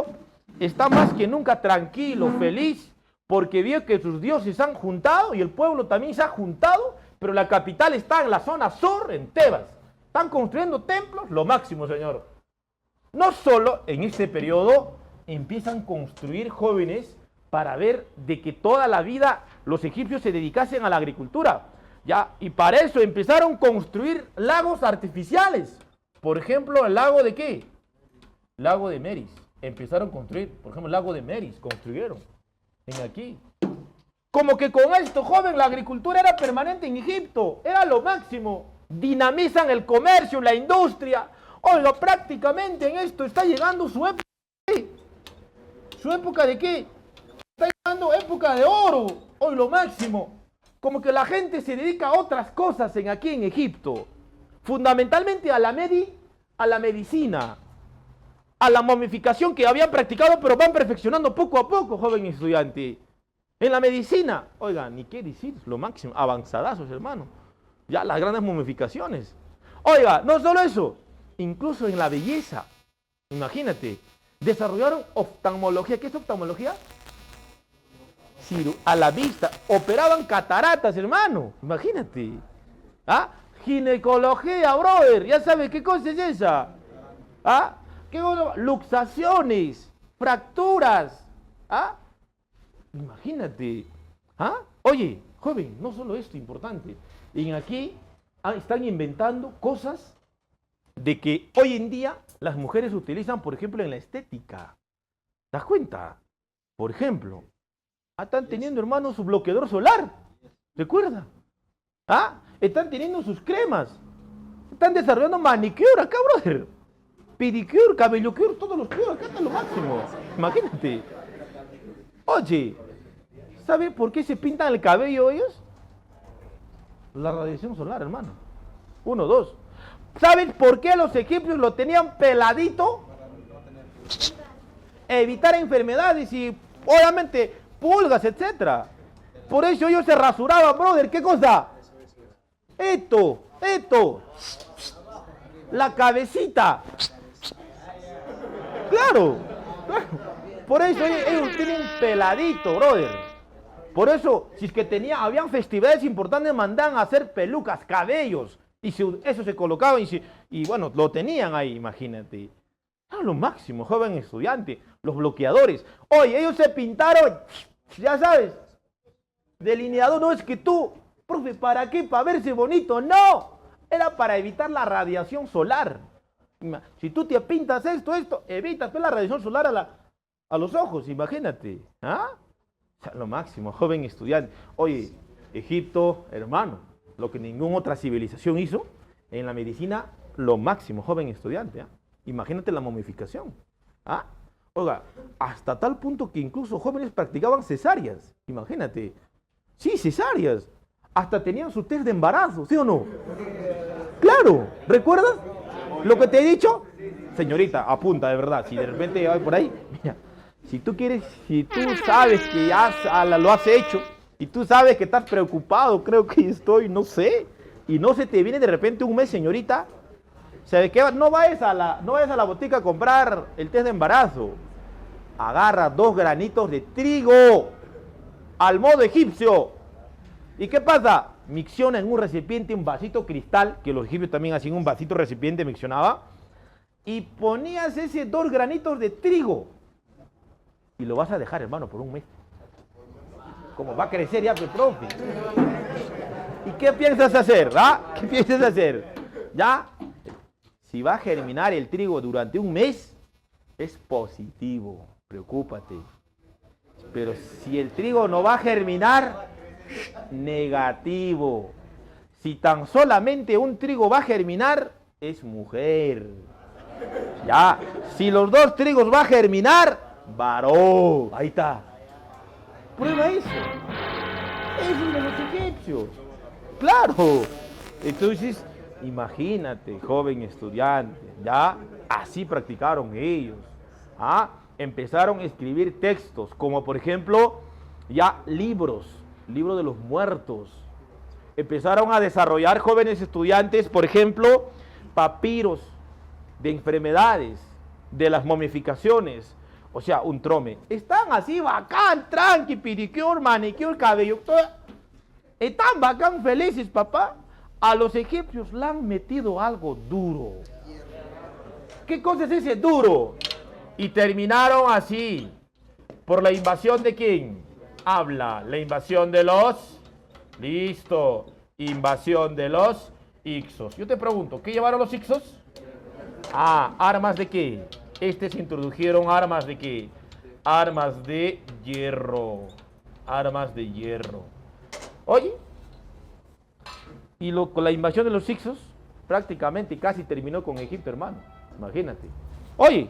está más que nunca tranquilo, feliz, porque vio que sus dioses se han juntado y el pueblo también se ha juntado, pero la capital está en la zona sur, en Tebas. Están construyendo templos, lo máximo, señor. No solo en este periodo empiezan a construir jóvenes para ver de que toda la vida los egipcios se dedicasen a la agricultura. ¿Ya? Y para eso empezaron a construir lagos artificiales. Por ejemplo, ¿el lago de qué? Lago de Meris. Empezaron a construir, por ejemplo, el lago de Meris, construyeron en aquí. Como que con esto, joven, la agricultura era permanente en Egipto, era lo máximo. Dinamizan el comercio, la industria. Oiga, prácticamente en esto está llegando su época. ¿Su época de qué? Está llegando época de oro. Hoy lo máximo. Como que la gente se dedica a otras cosas aquí en Egipto. Fundamentalmente a la medicina, a la momificación que habían practicado, pero van perfeccionando poco a poco, joven estudiante. En la medicina, oiga, ni qué decir, lo máximo, avanzadazos, hermano. Ya las grandes momificaciones. Oiga, no solo eso, incluso en la belleza. Imagínate, desarrollaron oftalmología. ¿Qué es oftalmología? A la vista, operaban cataratas, hermano, imagínate. ¿Ah? Ginecología, brother, ya sabes qué cosa es esa. ¿Ah? ¿Qué cosa? Luxaciones, fracturas. ¿Ah? Imagínate. ¿Ah? Oye, joven, no solo esto, importante. En aquí están inventando cosas de que hoy en día las mujeres utilizan, por ejemplo, en la estética. ¿Te das cuenta? Por ejemplo, están teniendo, hermano, su bloqueador solar. ¿Recuerda? ¿Ah? Están teniendo sus cremas. Están desarrollando manicure acá, brother. Pedicure, cabello cure, todos los cure. Acá está lo máximo. Imagínate. Oye, ¿sabe por qué se pintan el cabello ellos? La radiación solar, hermano. 1, 2. ¿Saben por qué los egipcios lo tenían peladito? Evitar enfermedades y, obviamente, pulgas, etcétera. Por eso ellos se rasuraban, brother. ¿Qué cosa? Esto. La cabecita. Claro. Por eso ellos tienen peladito, brother. Por eso, si es que habían festividades importantes, mandaban a hacer pelucas, cabellos. Y eso se colocaba y bueno, lo tenían ahí, imagínate. Era lo máximo, joven estudiante. Los bloqueadores. Oye, ellos se pintaron, ya sabes, delineador. No es que tú, profe, ¿para qué? ¿Para verse bonito? No, era para evitar la radiación solar. Si tú te pintas esto, evitas la radiación solar a los ojos, imagínate. ¿Ah? O sea, lo máximo, joven estudiante. Oye, Egipto, hermano, lo que ninguna otra civilización hizo, en la medicina, lo máximo, joven estudiante. ¿Ah? Imagínate la momificación. ¿Ah? Oiga, hasta tal punto que incluso jóvenes practicaban cesáreas. Imagínate. Sí, cesáreas. Hasta tenían su test de embarazo, ¿sí o no? Claro, ¿recuerdas lo que te he dicho? Señorita, apunta de verdad, si de repente hay por ahí, mira, si tú sabes que ya lo has hecho, y tú sabes que estás preocupado, creo que estoy, no sé, y no se te viene de repente un mes, señorita, ¿sabe qué? No vayas a la botica a comprar el test de embarazo. Agarra 2 granitos de trigo al modo egipcio. ¿Y qué pasa? Micciona en un recipiente, un vasito cristal, que los egipcios también hacían un vasito recipiente, miccionaba, y ponías ese 2 granitos de trigo y lo vas a dejar, hermano, por un mes. Como va a crecer ya, pues, profe. ¿Y qué piensas hacer? ¿Ah? ¿Qué piensas hacer? ¿Ya? Si va a germinar el trigo durante un mes, es positivo. Preocúpate. Pero si el trigo no va a germinar, negativo. Si tan solamente un trigo va a germinar, es mujer. Ya, si los dos trigos va a germinar, varón. Ahí está. Prueba eso. Eso es de los egipcios. Claro. Entonces, imagínate, joven estudiante, ya así practicaron ellos. Empezaron a escribir textos, como por ejemplo, ya libros de los muertos. Empezaron a desarrollar jóvenes estudiantes, por ejemplo, papiros de enfermedades, de las momificaciones. O sea, un trome. Están así bacán, tranqui, pedicure, manicure, cabello. Están bacán, felices, papá. A los egipcios le han metido algo duro. ¿Qué cosa es ese duro? Y terminaron así. ¿Por la invasión de quién? Habla. La invasión de los... Listo. Invasión de los Ixos. Yo te pregunto, ¿qué llevaron los Ixos? ¿Armas de qué? Se introdujeron armas de qué? Armas de hierro. Armas de hierro. Oye, y con la invasión de los Ixos, prácticamente casi terminó con Egipto, hermano. Imagínate. Oye,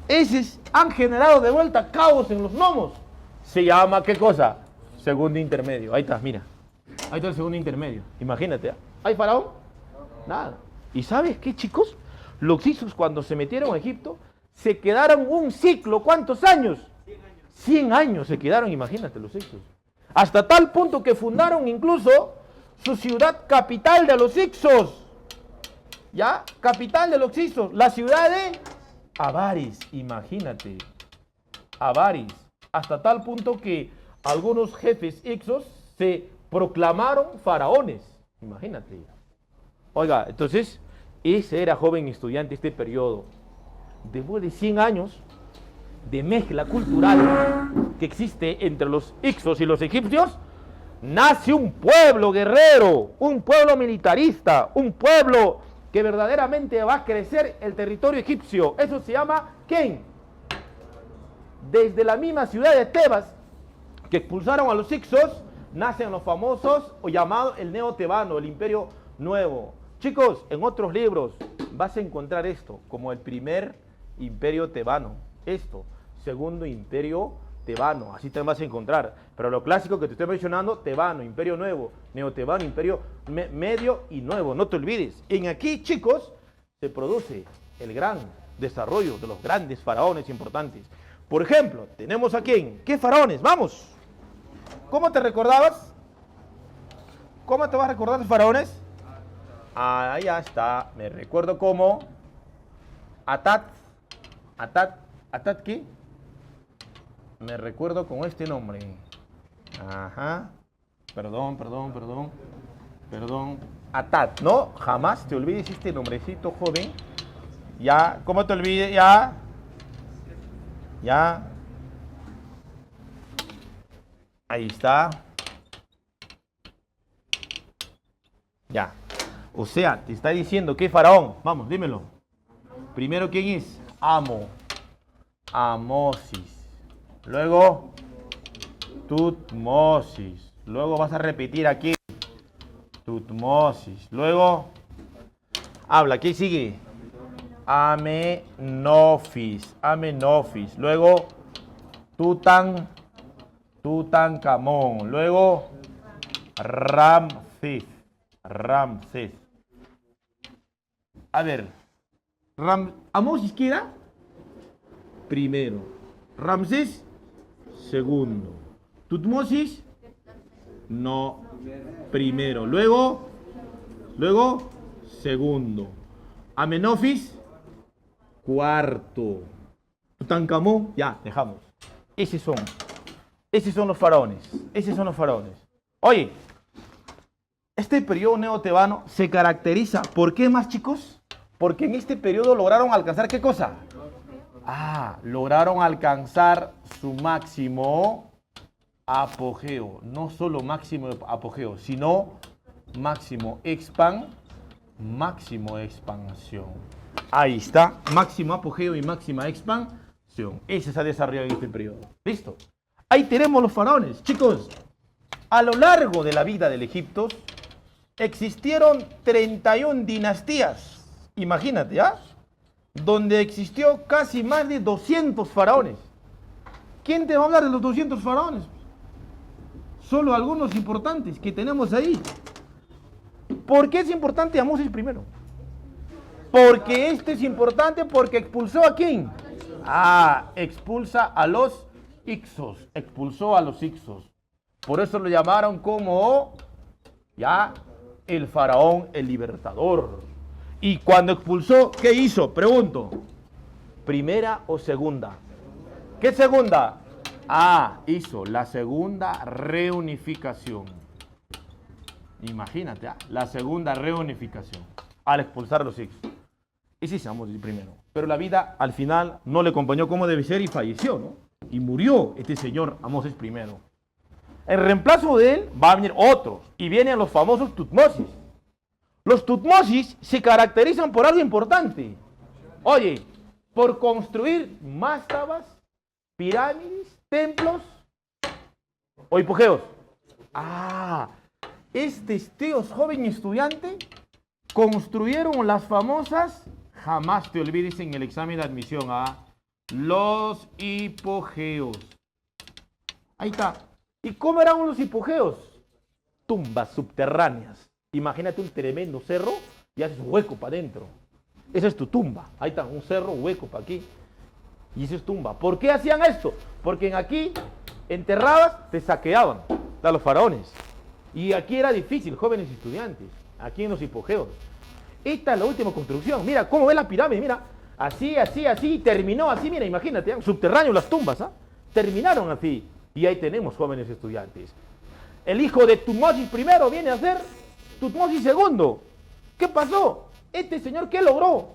esos han generado de vuelta caos en los gnomos. Se llama, ¿qué cosa? Segundo intermedio. Ahí está, mira. Ahí está el segundo intermedio. Imagínate. ¿Hay faraón? Nada. ¿Y sabes qué, chicos? Los Ixos, cuando se metieron a Egipto, se quedaron un ciclo. ¿Cuántos años? 100 años se quedaron, imagínate, los Ixos. Hasta tal punto que fundaron incluso su ciudad capital de los Ixos. ¿Ya? Capital de los Ixos. La ciudad de Avaris, imagínate. Avaris. Hasta tal punto que algunos jefes Ixos se proclamaron faraones. Imagínate. Oiga, entonces, ese era joven estudiante este periodo. Después de 100 años de mezcla cultural que existe entre los Ixos y los egipcios, nace un pueblo guerrero, un pueblo militarista, un pueblo que verdaderamente va a crecer el territorio egipcio. Eso se llama ¿quién? Desde la misma ciudad de Tebas, que expulsaron a los Ixos, nacen los famosos o llamado el Neo-Tebano, el Imperio Nuevo. Chicos, en otros libros vas a encontrar esto como el primer imperio tebano. Esto, segundo imperio tebano. Así te vas a encontrar. Pero lo clásico que te estoy mencionando, tebano, imperio nuevo, neotebano, imperio medio y nuevo. No te olvides. En aquí, chicos, se produce el gran desarrollo de los grandes faraones importantes. Por ejemplo, tenemos a quién. ¿Qué faraones? Vamos. ¿Cómo te recordabas? ¿Cómo te vas a recordar de faraones? Ahí ya está, me recuerdo como Atat ¿qué? Me recuerdo con este nombre. Ajá. Perdón. Atat, ¿no? Jamás te olvides este nombrecito, joven. Ya, ¿cómo te olvides? Ya. Ahí está. Ya. O sea, te está diciendo que faraón. Vamos, dímelo. Primero, ¿quién es? Amosis. Luego, Tutmosis. Luego vas a repetir aquí. Tutmosis. Luego, habla. ¿Qué sigue? Amenofis. Luego, Tutankamón. Luego, Ramsés. A ver, Amosis queda primero, Ramsés segundo, Tutmosis no primero, luego segundo, Amenofis cuarto, Tutankamón, ya, dejamos. Esos son los faraones, Oye, este periodo neotebano se caracteriza, ¿por qué más, chicos? Porque en este periodo lograron alcanzar, ¿qué cosa? Lograron alcanzar su máximo apogeo. No solo máximo apogeo, sino máximo expansión. Ahí está, máximo apogeo y máxima expansión. reunificación. Ese se ha desarrollado en este periodo. ¿Listo? Ahí tenemos los faraones. Chicos, a lo largo de la vida del Egipto existieron 31 dinastías. Imagínate, ¿ya? Donde existió casi más de 200 faraones. ¿Quién te va a hablar de los 200 faraones? Solo algunos importantes que tenemos ahí. ¿Por qué es importante Amós primero? Porque este es importante porque expulsó ¿a quién? Expulsa a los Ixos. Expulsó a los Ixos. Por eso lo llamaron como ya el faraón, el libertador. Y cuando expulsó, ¿qué hizo? Pregunto. ¿Primera o segunda? ¿Qué segunda? Hizo la segunda reunificación. Imagínate, la segunda reunificación al expulsar a los Ixos. Ese es Amós primero. Pero la vida al final no le acompañó como debe ser y falleció, ¿no? Y murió este señor Amós primero. En reemplazo de él va a venir otro y vienen los famosos Tutmosis. Los Tutmosis se caracterizan por algo importante. Oye, por construir mastabas, pirámides, templos o hipogeos. Estos tíos joven estudiante construyeron las famosas, jamás te olvides en el examen de admisión, los hipogeos. Ahí está. ¿Y cómo eran los hipogeos? Tumbas subterráneas. Imagínate un tremendo cerro y haces un hueco para adentro. Esa es tu tumba. Ahí está, un cerro, hueco para aquí. Y esa es tumba. ¿Por qué hacían esto? Porque aquí enterrabas, te saqueaban a los faraones. Y aquí era difícil, jóvenes estudiantes. Aquí en los hipogeos. Esta es la última construcción. Mira cómo ve la pirámide. Mira, así, así, así. Y terminó así. Mira, imagínate, subterráneo las tumbas. Terminaron así. Y ahí tenemos jóvenes estudiantes. El hijo de Tutmosis primero viene a ser Tutmosis segundo. ¿Qué pasó? Este señor, ¿qué logró?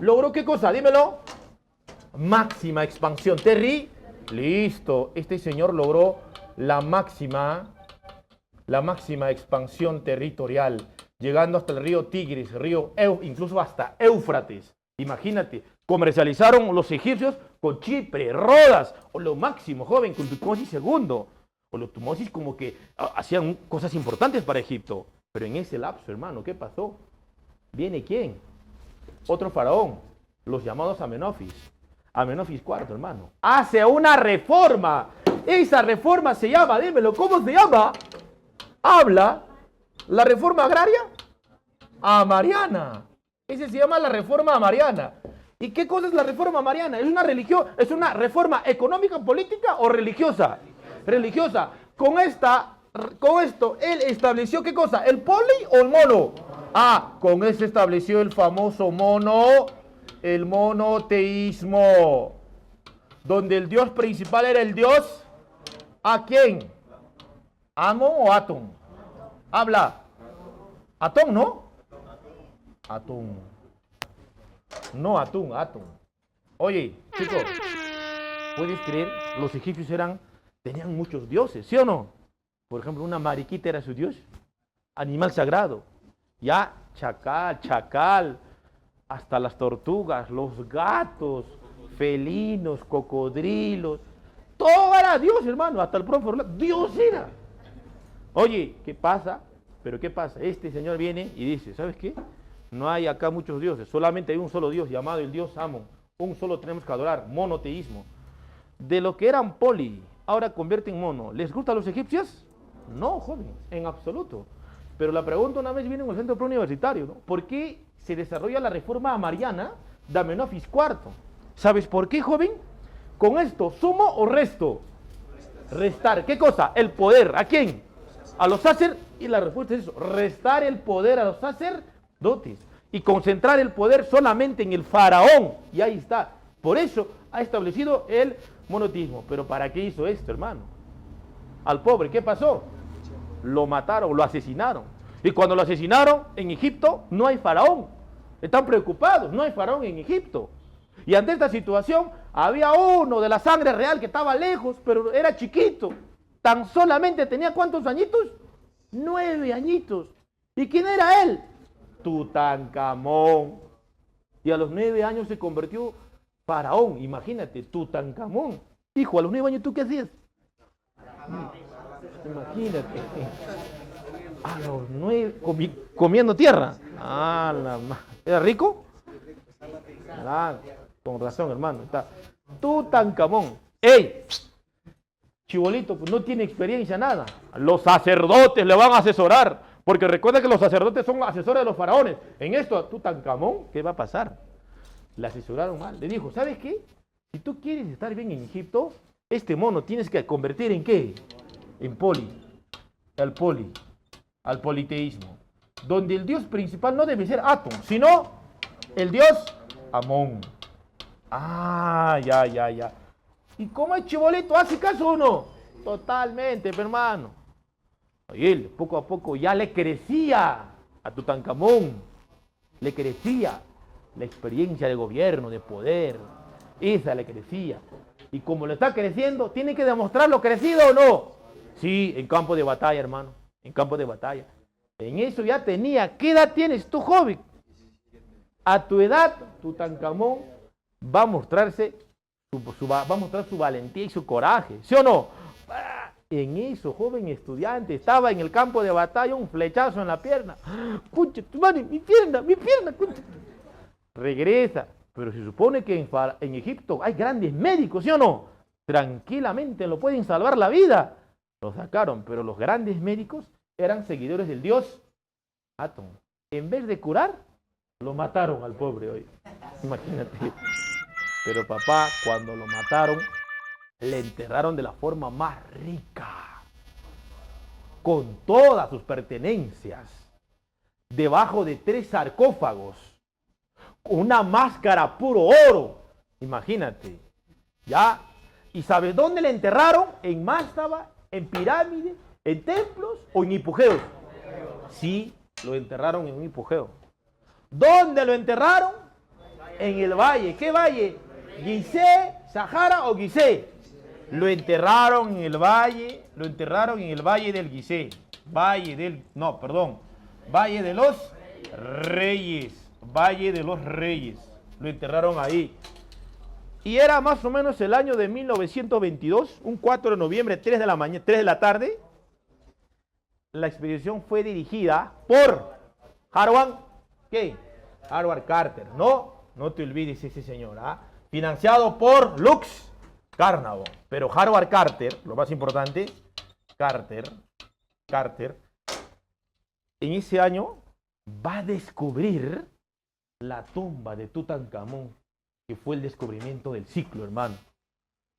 ¿Logró qué cosa? Dímelo. Máxima expansión. Listo. Este señor logró la máxima expansión territorial, llegando hasta el río Tigris, incluso hasta Éufrates. Imagínate, comercializaron los egipcios con Chipre, Rodas, o lo máximo, joven, con Tutmosis II. O los Tutmosis como que hacían cosas importantes para Egipto. Pero en ese lapso, hermano, ¿qué pasó? ¿Viene quién? Otro faraón, los llamados Amenofis. Amenofis IV, hermano. Hace una reforma. Esa reforma se llama, dímelo, ¿cómo se llama? Habla la reforma agraria amariana. Ese se llama la reforma amariana. ¿Y qué cosa es la reforma amariana? ¿Es una religión? ¿Es una reforma económica, política o religiosa? Religiosa. Con esto, él estableció ¿qué cosa? ¿El poli o el mono? Con eso estableció el famoso el monoteísmo. Donde el dios principal era el dios, ¿a quién? ¿Amon o Atón? Habla. Atón, ¿no? Atón. No, Atún, Atón. Oye, chicos, ¿puedes creer? Los egipcios tenían muchos dioses, ¿sí o no? Por ejemplo, una mariquita era su dios, animal sagrado. Ya, chacal, hasta las tortugas, los gatos, felinos, cocodrilos. Todo era Dios, hermano, hasta el propio Dios era. Oye, ¿qué pasa? ¿Pero qué pasa? Este señor viene y dice, ¿sabes qué? No hay acá muchos dioses, solamente hay un solo Dios llamado el Dios Amon. Un solo tenemos que adorar, monoteísmo. De lo que eran poli, ahora convierte en mono. ¿Les gusta a los egipcios? No, joven, en absoluto. Pero la pregunta una vez viene en el centro preuniversitario, ¿no? ¿Por qué se desarrolla la reforma amariana de Amenofis IV? ¿Sabes por qué, joven? Con esto, ¿sumo o resto? Restar. ¿Qué cosa? El poder. ¿A quién? A los sacerdotes. Y la respuesta es eso, restar el poder a los sacerdotes y concentrar el poder solamente en el faraón. Y ahí está. Por eso ha establecido el monoteísmo. Pero ¿para qué hizo esto, hermano? Al pobre, ¿qué pasó? Lo mataron, lo asesinaron. Y cuando lo asesinaron en Egipto, no hay faraón. Están preocupados, no hay faraón en Egipto. Y ante esta situación, había uno de la sangre real que estaba lejos, pero era chiquito. Tan solamente tenía ¿cuántos añitos? 9 añitos. ¿Y quién era él? Tutankamón. Y a los 9 años se convirtió faraón, imagínate, Tutankamón. Hijo, a los 9 años, ¿tú qué hacías? Imagínate. A los 9, comiendo tierra. ¿Era rico? Con razón, hermano. Está Tutankamón. ¡Ey! Chibolito, pues no tiene experiencia, nada. Los sacerdotes le van a asesorar. Porque recuerda que los sacerdotes son asesores de los faraones. En esto, Tutankamón, ¿qué va a pasar? Le asesoraron mal. Le dijo, ¿sabes qué? Si tú quieres estar bien en Egipto, este mono tienes que convertir en ¿qué? En al politeísmo. Donde el dios principal no debe ser Atum, sino el dios Amón. Ya. ¿Y cómo es Chibolito? ¿Hace caso o no? Totalmente, hermano. Y él, poco a poco, ya le crecía a Tutankamón. Le crecía la experiencia de gobierno, de poder. Esa le crecía. Y como le está creciendo, tiene que demostrarlo crecido o no. Sí, en campo de batalla, hermano. En campo de batalla. En eso ya tenía. ¿Qué edad tienes tú, joven? A tu edad, Tutankamón va a mostrarse va a mostrar su valentía y su coraje, ¿sí o no? En eso, joven estudiante, estaba en el campo de batalla, un flechazo en la pierna. ¡Concha tu madre, mi pierna, concha! Regresa, pero se supone que en Egipto hay grandes médicos, ¿sí o no? Tranquilamente lo pueden salvar la vida. Lo sacaron, pero los grandes médicos eran seguidores del dios Atum. En vez de curar, lo mataron al pobre hoy. Imagínate. Pero papá, cuando lo mataron, le enterraron de la forma más rica, con todas sus pertenencias, debajo de 3 sarcófagos, con una máscara puro oro. Imagínate, ¿ya? ¿Y sabes dónde le enterraron? ¿En mástaba, en pirámide, en templos o en hipogeos? Sí, lo enterraron en un hipogeo. ¿Dónde lo enterraron? En el valle. ¿Qué valle? ¿Gizeh, Sahara o Gizeh? Lo enterraron en el valle del Gizeh. Valle de los Reyes. Lo enterraron ahí. Y era más o menos el año de 1922, un 4 de noviembre, 3 de la tarde. La expedición fue dirigida por Howard Carter. No te olvides ese señor, financiado por Lux Carnarvon. Pero Howard Carter, lo más importante, Carter, en ese año va a descubrir la tumba de Tutankamón, que fue el descubrimiento del siglo, hermano.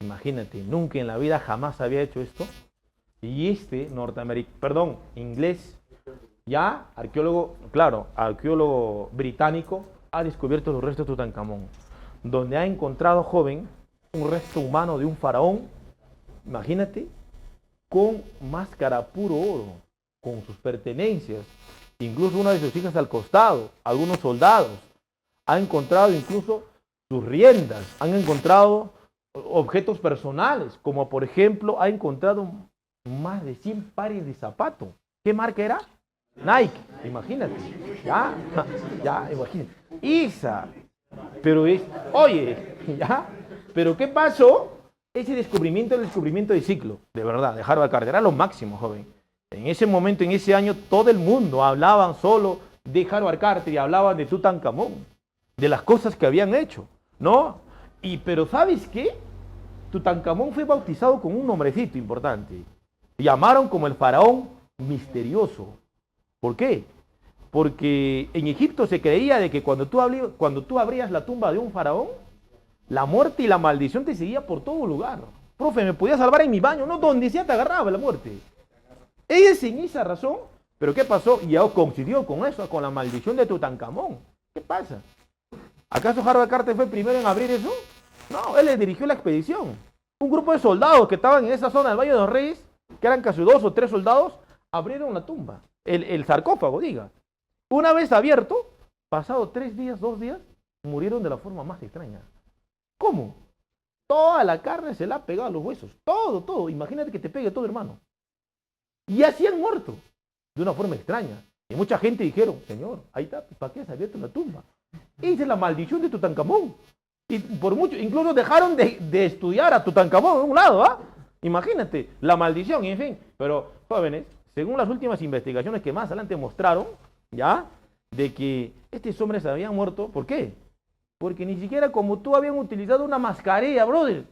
Imagínate, nunca en la vida jamás había hecho esto. Y inglés, ya arqueólogo británico, ha descubierto los restos de Tutankamón, donde ha encontrado, joven, un resto humano de un faraón, imagínate, con máscara puro oro, con sus pertenencias, incluso una de sus hijas al costado, algunos soldados. Ha encontrado incluso sus riendas, han encontrado objetos personales, como por ejemplo, ha encontrado más de 100 pares de zapatos. ¿Qué marca era? Nike, imagínate. Ya, imagínate. Pero ¿qué pasó? Ese descubrimiento es el descubrimiento del siglo, de verdad, de Howard Carter, era lo máximo, joven. En ese momento, en ese año, todo el mundo hablaban solo de Howard Carter y hablaban de Tutankamón, de las cosas que habían hecho, ¿no? Pero ¿sabes qué? Tutankamón fue bautizado con un nombrecito importante. Llamaron como el faraón misterioso. ¿Por qué? Porque en Egipto se creía de que cuando tú abrías la tumba de un faraón, la muerte y la maldición te seguía por todo lugar. Profe, ¿me podía salvar en mi baño? No, donde sea te agarraba la muerte. Ella es sin esa razón. ¿Pero qué pasó? Y ya coincidió con eso, con la maldición de Tutankamón. ¿Qué pasa? ¿Acaso Howard Carter fue el primero en abrir eso? No, él le dirigió la expedición. Un grupo de soldados que estaban en esa zona del Valle de los Reyes, que eran casi 2 o 3 soldados, abrieron la tumba, el sarcófago, diga. Una vez abierto, pasado 3 días, 2 días, murieron de la forma más extraña. ¿Cómo? Toda la carne se la ha pegado a los huesos. Todo. Imagínate que te pegue todo, hermano. Y así han muerto, de una forma extraña. Y mucha gente dijeron, señor, ahí está, ¿para qué has abierto la tumba? Esa es la maldición de Tutankamón. Y por mucho, incluso dejaron de estudiar a Tutankamón de un lado, ¿ah? Imagínate, la maldición, en fin. Pero, jóvenes, según las últimas investigaciones que más adelante mostraron, ¿ya? De que estos hombres habían muerto, ¿por qué? Porque ni siquiera como tú habían utilizado una mascarilla, brother.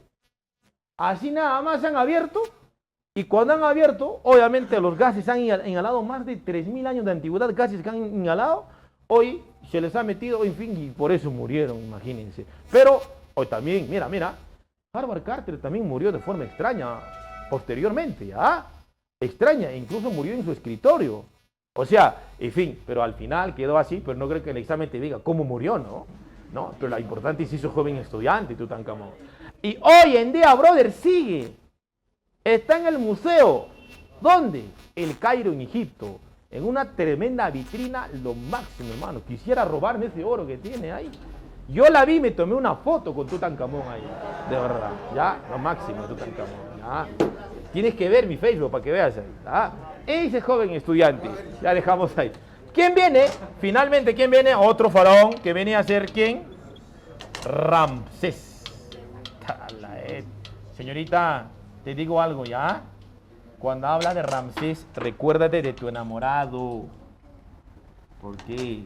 Así nada más se han abierto. Y cuando han abierto, obviamente los gases han inhalado más de 3.000 años de antigüedad, gases que han inhalado, hoy se les ha metido, en fin, y por eso murieron, imagínense. Pero hoy también, mira, Howard Carter también murió de forma extraña posteriormente, ¿ah? Extraña, incluso murió en su escritorio. O sea, en fin, pero al final quedó así, pero no creo que el examen te diga cómo murió, ¿no? No, pero lo importante es que hizo joven estudiante, Tutankamón. Y hoy en día, brother, sigue. Está en el museo. ¿Dónde? El Cairo, en Egipto. En una tremenda vitrina, lo máximo, hermano. Quisiera robarme ese oro que tiene ahí. Yo la vi, me tomé una foto con Tutankamón ahí. De verdad. Ya, lo máximo, Tutankamón. Ya. Tienes que ver mi Facebook para que veas ahí. ¿Ah? Ese joven estudiante. Ya dejamos ahí. ¿Quién viene? Finalmente, ¿quién viene? Otro faraón que venía a ser ¿quién? Ramsés. Señorita, te digo algo ya. Cuando habla de Ramsés, recuérdate de tu enamorado. ¿Por qué?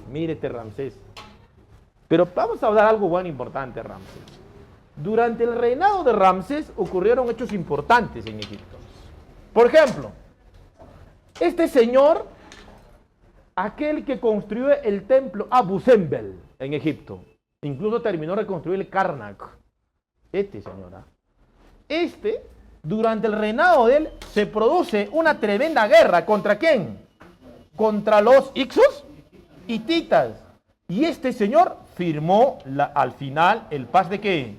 Mírete, Ramsés. Pero vamos a hablar algo bueno importante, Ramsés. Durante el reinado de Ramsés ocurrieron hechos importantes en Egipto. Por ejemplo, este señor, aquel que construyó el templo Abu Simbel en Egipto, incluso terminó de reconstruir el Karnak. Este, señora. Durante el reinado de él, se produce una tremenda guerra. ¿Contra quién? Contra los Ixos hititas. Y este señor firmó al final el Paz de ¿qué?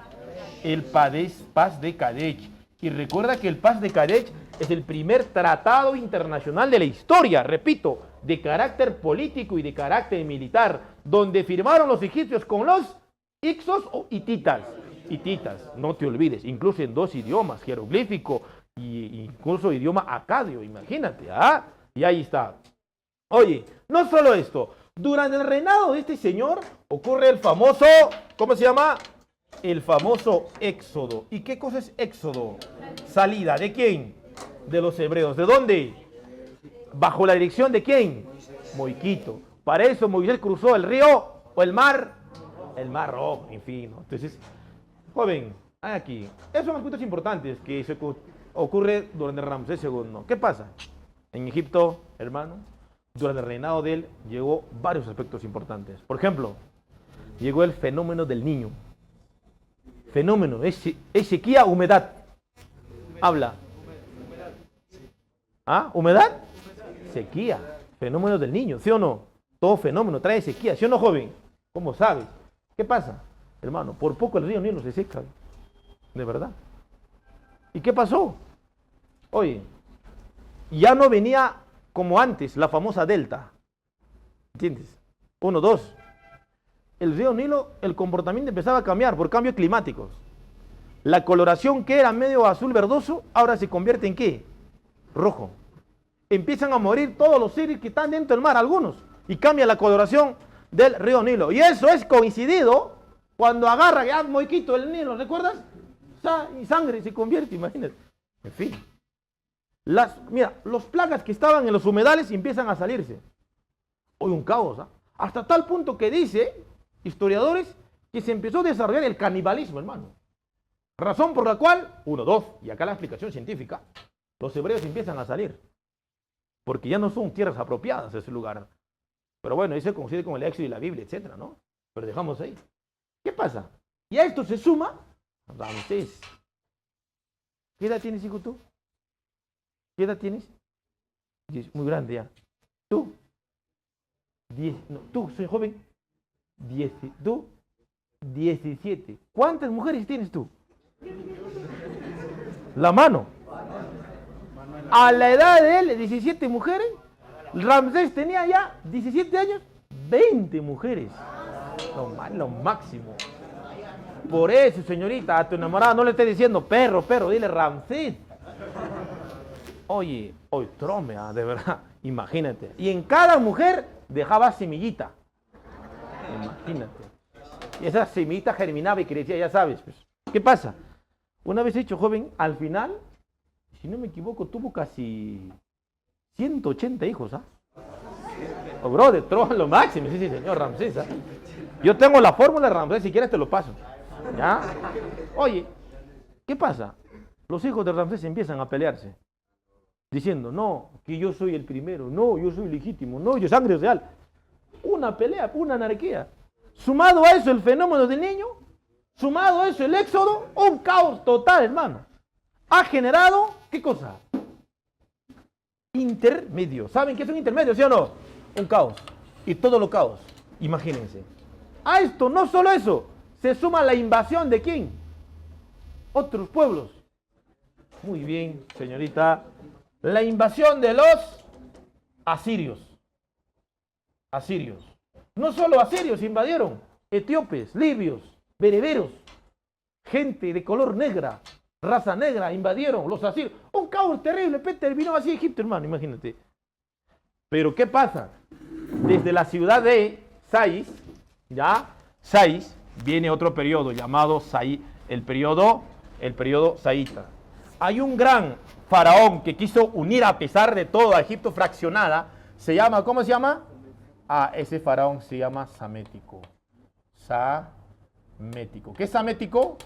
El Paz de Kadesh. Y recuerda que el Paz de Kadesh es el primer tratado internacional de la historia, repito, de carácter político y de carácter militar, donde firmaron los egipcios con los Ixos o hititas. Hititas, no te olvides, incluso en 2 idiomas, jeroglífico e incluso idioma acadio, imagínate, ¿ah? Y ahí está. Oye, no solo esto, durante el reinado de este señor ocurre el famoso, ¿cómo se llama? El famoso éxodo. ¿Y qué cosa es éxodo? Salida, ¿de quién? De los hebreos. ¿De dónde? ¿Bajo la dirección de quién? Moiquito. Para eso Moisés cruzó el río o el mar Rojo, en fin, ¿no? Entonces, joven, hay aquí. Esos son aspectos importantes que se ocurre durante Ramsés II. ¿Qué pasa? En Egipto, hermano, durante el reinado de él llegó varios aspectos importantes. Por ejemplo, llegó el fenómeno del niño. Fenómeno, es sequía, humedad. Habla. ¿Ah? ¿Humedad? Sequía. Fenómeno del niño, ¿sí o no? Todo fenómeno trae sequía, ¿sí o no, joven? ¿Cómo sabes? ¿Qué pasa? Hermano, por poco el río Nilo se seca. De verdad. ¿Y qué pasó? Oye, ya no venía como antes la famosa delta. ¿Entiendes? 1, 2. El río Nilo, el comportamiento empezaba a cambiar por cambios climáticos. La coloración que era medio azul verdoso, ahora se convierte en ¿qué? Rojo. Empiezan a morir todos los seres que están dentro del mar, algunos, y cambia la coloración del río Nilo. Y eso es coincidido cuando agarra ya Moiquito el Nilo, ¿recuerdas? Y sangre se convierte, imagínate. En fin. Mira, los plagas que estaban en los humedales empiezan a salirse. Hoy un caos, ¿ah? Hasta tal punto que dice historiadores que se empezó a desarrollar el canibalismo, hermano. Razón por la cual, 1, 2, y acá la explicación científica, los hebreos empiezan a salir. Porque ya no son tierras apropiadas ese lugar. Pero bueno, eso se coincide con el Éxodo y la Biblia, etcétera, ¿no? Pero dejamos ahí. ¿Qué pasa? Y a esto se suma Ramsés. ¿Qué edad tienes, hijo, tú? ¿Qué edad tienes? Muy grande ya. ¿Tú? 10, no, tú, soy joven. 10, tú, 17. ¿Cuántas mujeres tienes tú? La mano. A la edad de él, 17 mujeres. Ramsés tenía ya 17 años, 20 mujeres. Lo máximo. Por eso, señorita, a tu enamorada no le estés diciendo perro, dile Ramsés. Oye, tromea, de verdad, imagínate. Y en cada mujer dejaba semillita. Imagínate. Y esa semillita germinaba y crecía, ya sabes. Pues. ¿Qué pasa? Una vez hecho joven, al final, si no me equivoco, tuvo casi 180 hijos, ¿ah? Oh, brother, trova lo máximo, sí, señor Ramsés, ¿ah? Yo tengo la fórmula de Ramsés, si quieres te lo paso. ¿Ya? Oye, ¿qué pasa? Los hijos de Ramsés empiezan a pelearse, diciendo, no, que yo soy el primero, no, yo soy legítimo, no, yo sangre real. Una pelea, una anarquía. Sumado a eso el fenómeno del niño, sumado a eso el éxodo, un caos total, hermano. Ha generado, ¿qué cosa? Intermedio. ¿Saben qué es un intermedio, sí o no? Un caos. Y todo lo caos, imagínense. A esto, no solo eso, se suma la invasión de ¿quién? Otros pueblos. Muy bien, señorita. La invasión de los asirios. Asirios. No solo asirios invadieron, etíopes, libios, bereberos, gente de color negra, raza negra, invadieron los asirios. Un caos terrible, terminó así Egipto, hermano, imagínate. Pero ¿qué pasa? Desde la ciudad de Sais, ¿ya? Sais, viene otro periodo llamado el periodo saíta. Hay un gran faraón que quiso unir a pesar de todo a Egipto fraccionada, se llama, ¿cómo se llama? Ah, ese faraón se llama Samético. Samético. ¿Qué es Samético?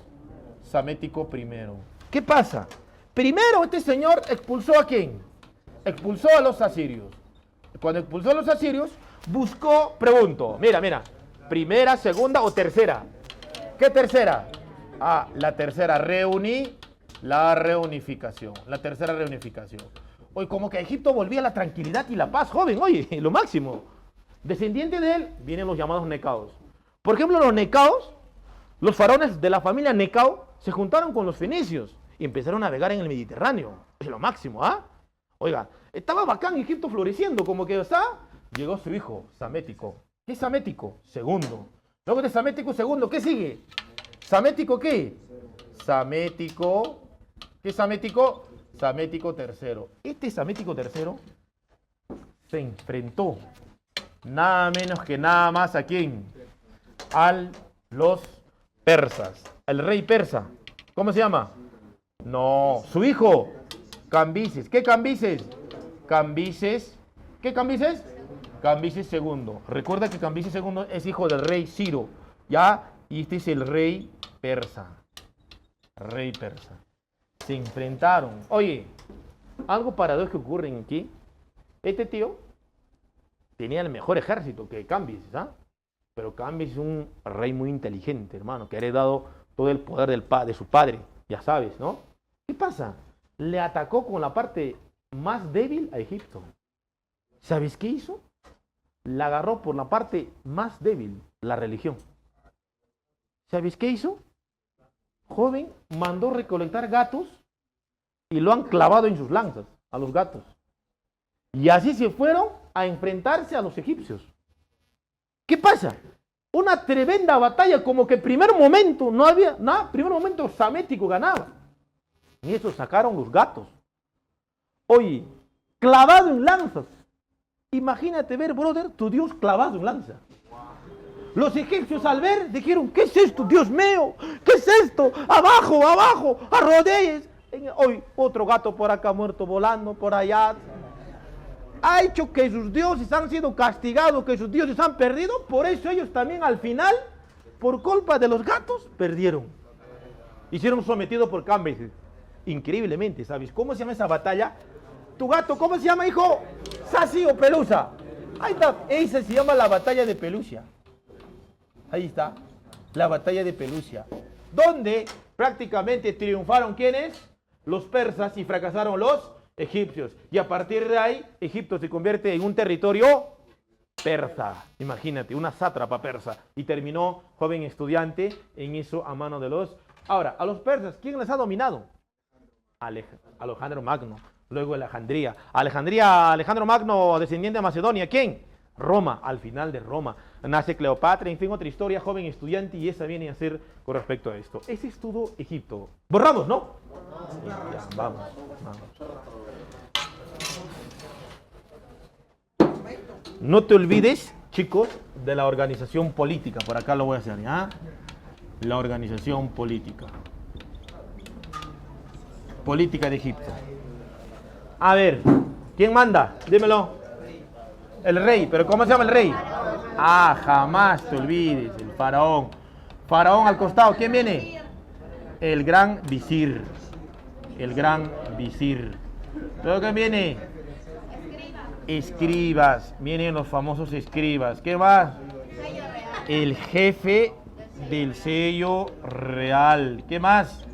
Samético primero. ¿Qué pasa? Primero este señor expulsó ¿a quién? Expulsó a los asirios. Cuando expulsó a los asirios, buscó, pregunto, mira, primera, segunda o tercera. ¿Qué tercera? Ah, la tercera, la reunificación. La tercera reunificación. Hoy como que a Egipto volvía la tranquilidad y la paz, joven, oye, lo máximo. Descendiente de él vienen los llamados Necaos. Por ejemplo, los Necaos, los faraones de la familia Necao, se juntaron con los fenicios y empezaron a navegar en el Mediterráneo. Es lo máximo, ¿ah? Oiga, estaba bacán Egipto floreciendo, como que está. Llegó su hijo, Samético. ¿Qué es Samético? Segundo. Luego de Samético segundo, ¿qué sigue? ¿Samético qué? Samético. ¿Qué es Samético? Samético tercero. Este Samético tercero se enfrentó nada menos que nada más ¿a quién? A los persas. El rey persa. ¿Cómo se llama? No, su hijo, Cambises. ¿Qué Cambises? Cambises. ¿Qué Cambises? Cambises segundo. Recuerda que Cambises segundo es hijo del rey Ciro. ¿Ya? Y este es el rey persa. Rey persa. Se enfrentaron. Oye, algo paradójico ocurre aquí. Este tío tenía el mejor ejército que Cambises, ¿ah? Pero Cambises es un rey muy inteligente, hermano, que ha heredado todo el poder de su padre, ya sabes, ¿no? ¿Qué pasa? Le atacó con la parte más débil a Egipto. ¿Sabes qué hizo? La agarró por la parte más débil, la religión. ¿Sabes qué hizo? Joven, mandó recolectar gatos y lo han clavado en sus lanzas, a los gatos. Y así se fueron a enfrentarse a los egipcios. ¿Qué pasa? Una tremenda batalla, como que primer momento no había nada, primer momento Samético ganaba. Y eso sacaron los gatos. Oye, clavado en lanzas. Imagínate ver, brother, tu Dios clavado en lanza. Los egipcios al ver dijeron, ¿qué es esto, Dios mío? ¿Qué es esto? Abajo, abajo, arrodilles. Hoy otro gato por acá muerto volando, por allá. Ha hecho que sus dioses han sido castigados, que sus dioses han perdido. Por eso ellos también al final, por culpa de los gatos, perdieron. Hicieron sometidos por Cambises. Increíblemente, ¿sabes cómo se llama esa batalla? ¿Tu gato cómo se llama, hijo? ¿Sasi o Pelusa? Ahí está, esa se llama la batalla de Pelusia. Ahí está, la batalla de Pelusia. Donde prácticamente triunfaron ¿quiénes? Los persas y fracasaron los egipcios. Y a partir de ahí, Egipto se convierte en un territorio persa. Imagínate, una sátrapa persa. Y terminó, joven estudiante, en eso a mano de los... Ahora, a los persas, ¿quién les ha dominado? Alejandro Magno. Luego Alejandría. Alejandro Magno, descendiente de Macedonia. ¿Quién? Roma, al final de Roma. Nace Cleopatra, en fin, otra historia, joven estudiante, y esa viene a ser con respecto a esto. Ese es todo Egipto. Borramos, ¿no? Ya, vamos. No te olvides chicos, de la organización política. Por acá lo voy a hacer, ¿ya? La organización política. Política de Egipto. A ver, ¿quién manda? Dímelo. El rey, pero ¿cómo se llama el rey? Ah, jamás te olvides, el faraón. Faraón al costado, ¿quién viene? El gran visir. El gran visir. ¿Luego quién viene? Escribas. Vienen los famosos escribas. ¿Qué más? El jefe del sello real. ¿Qué más?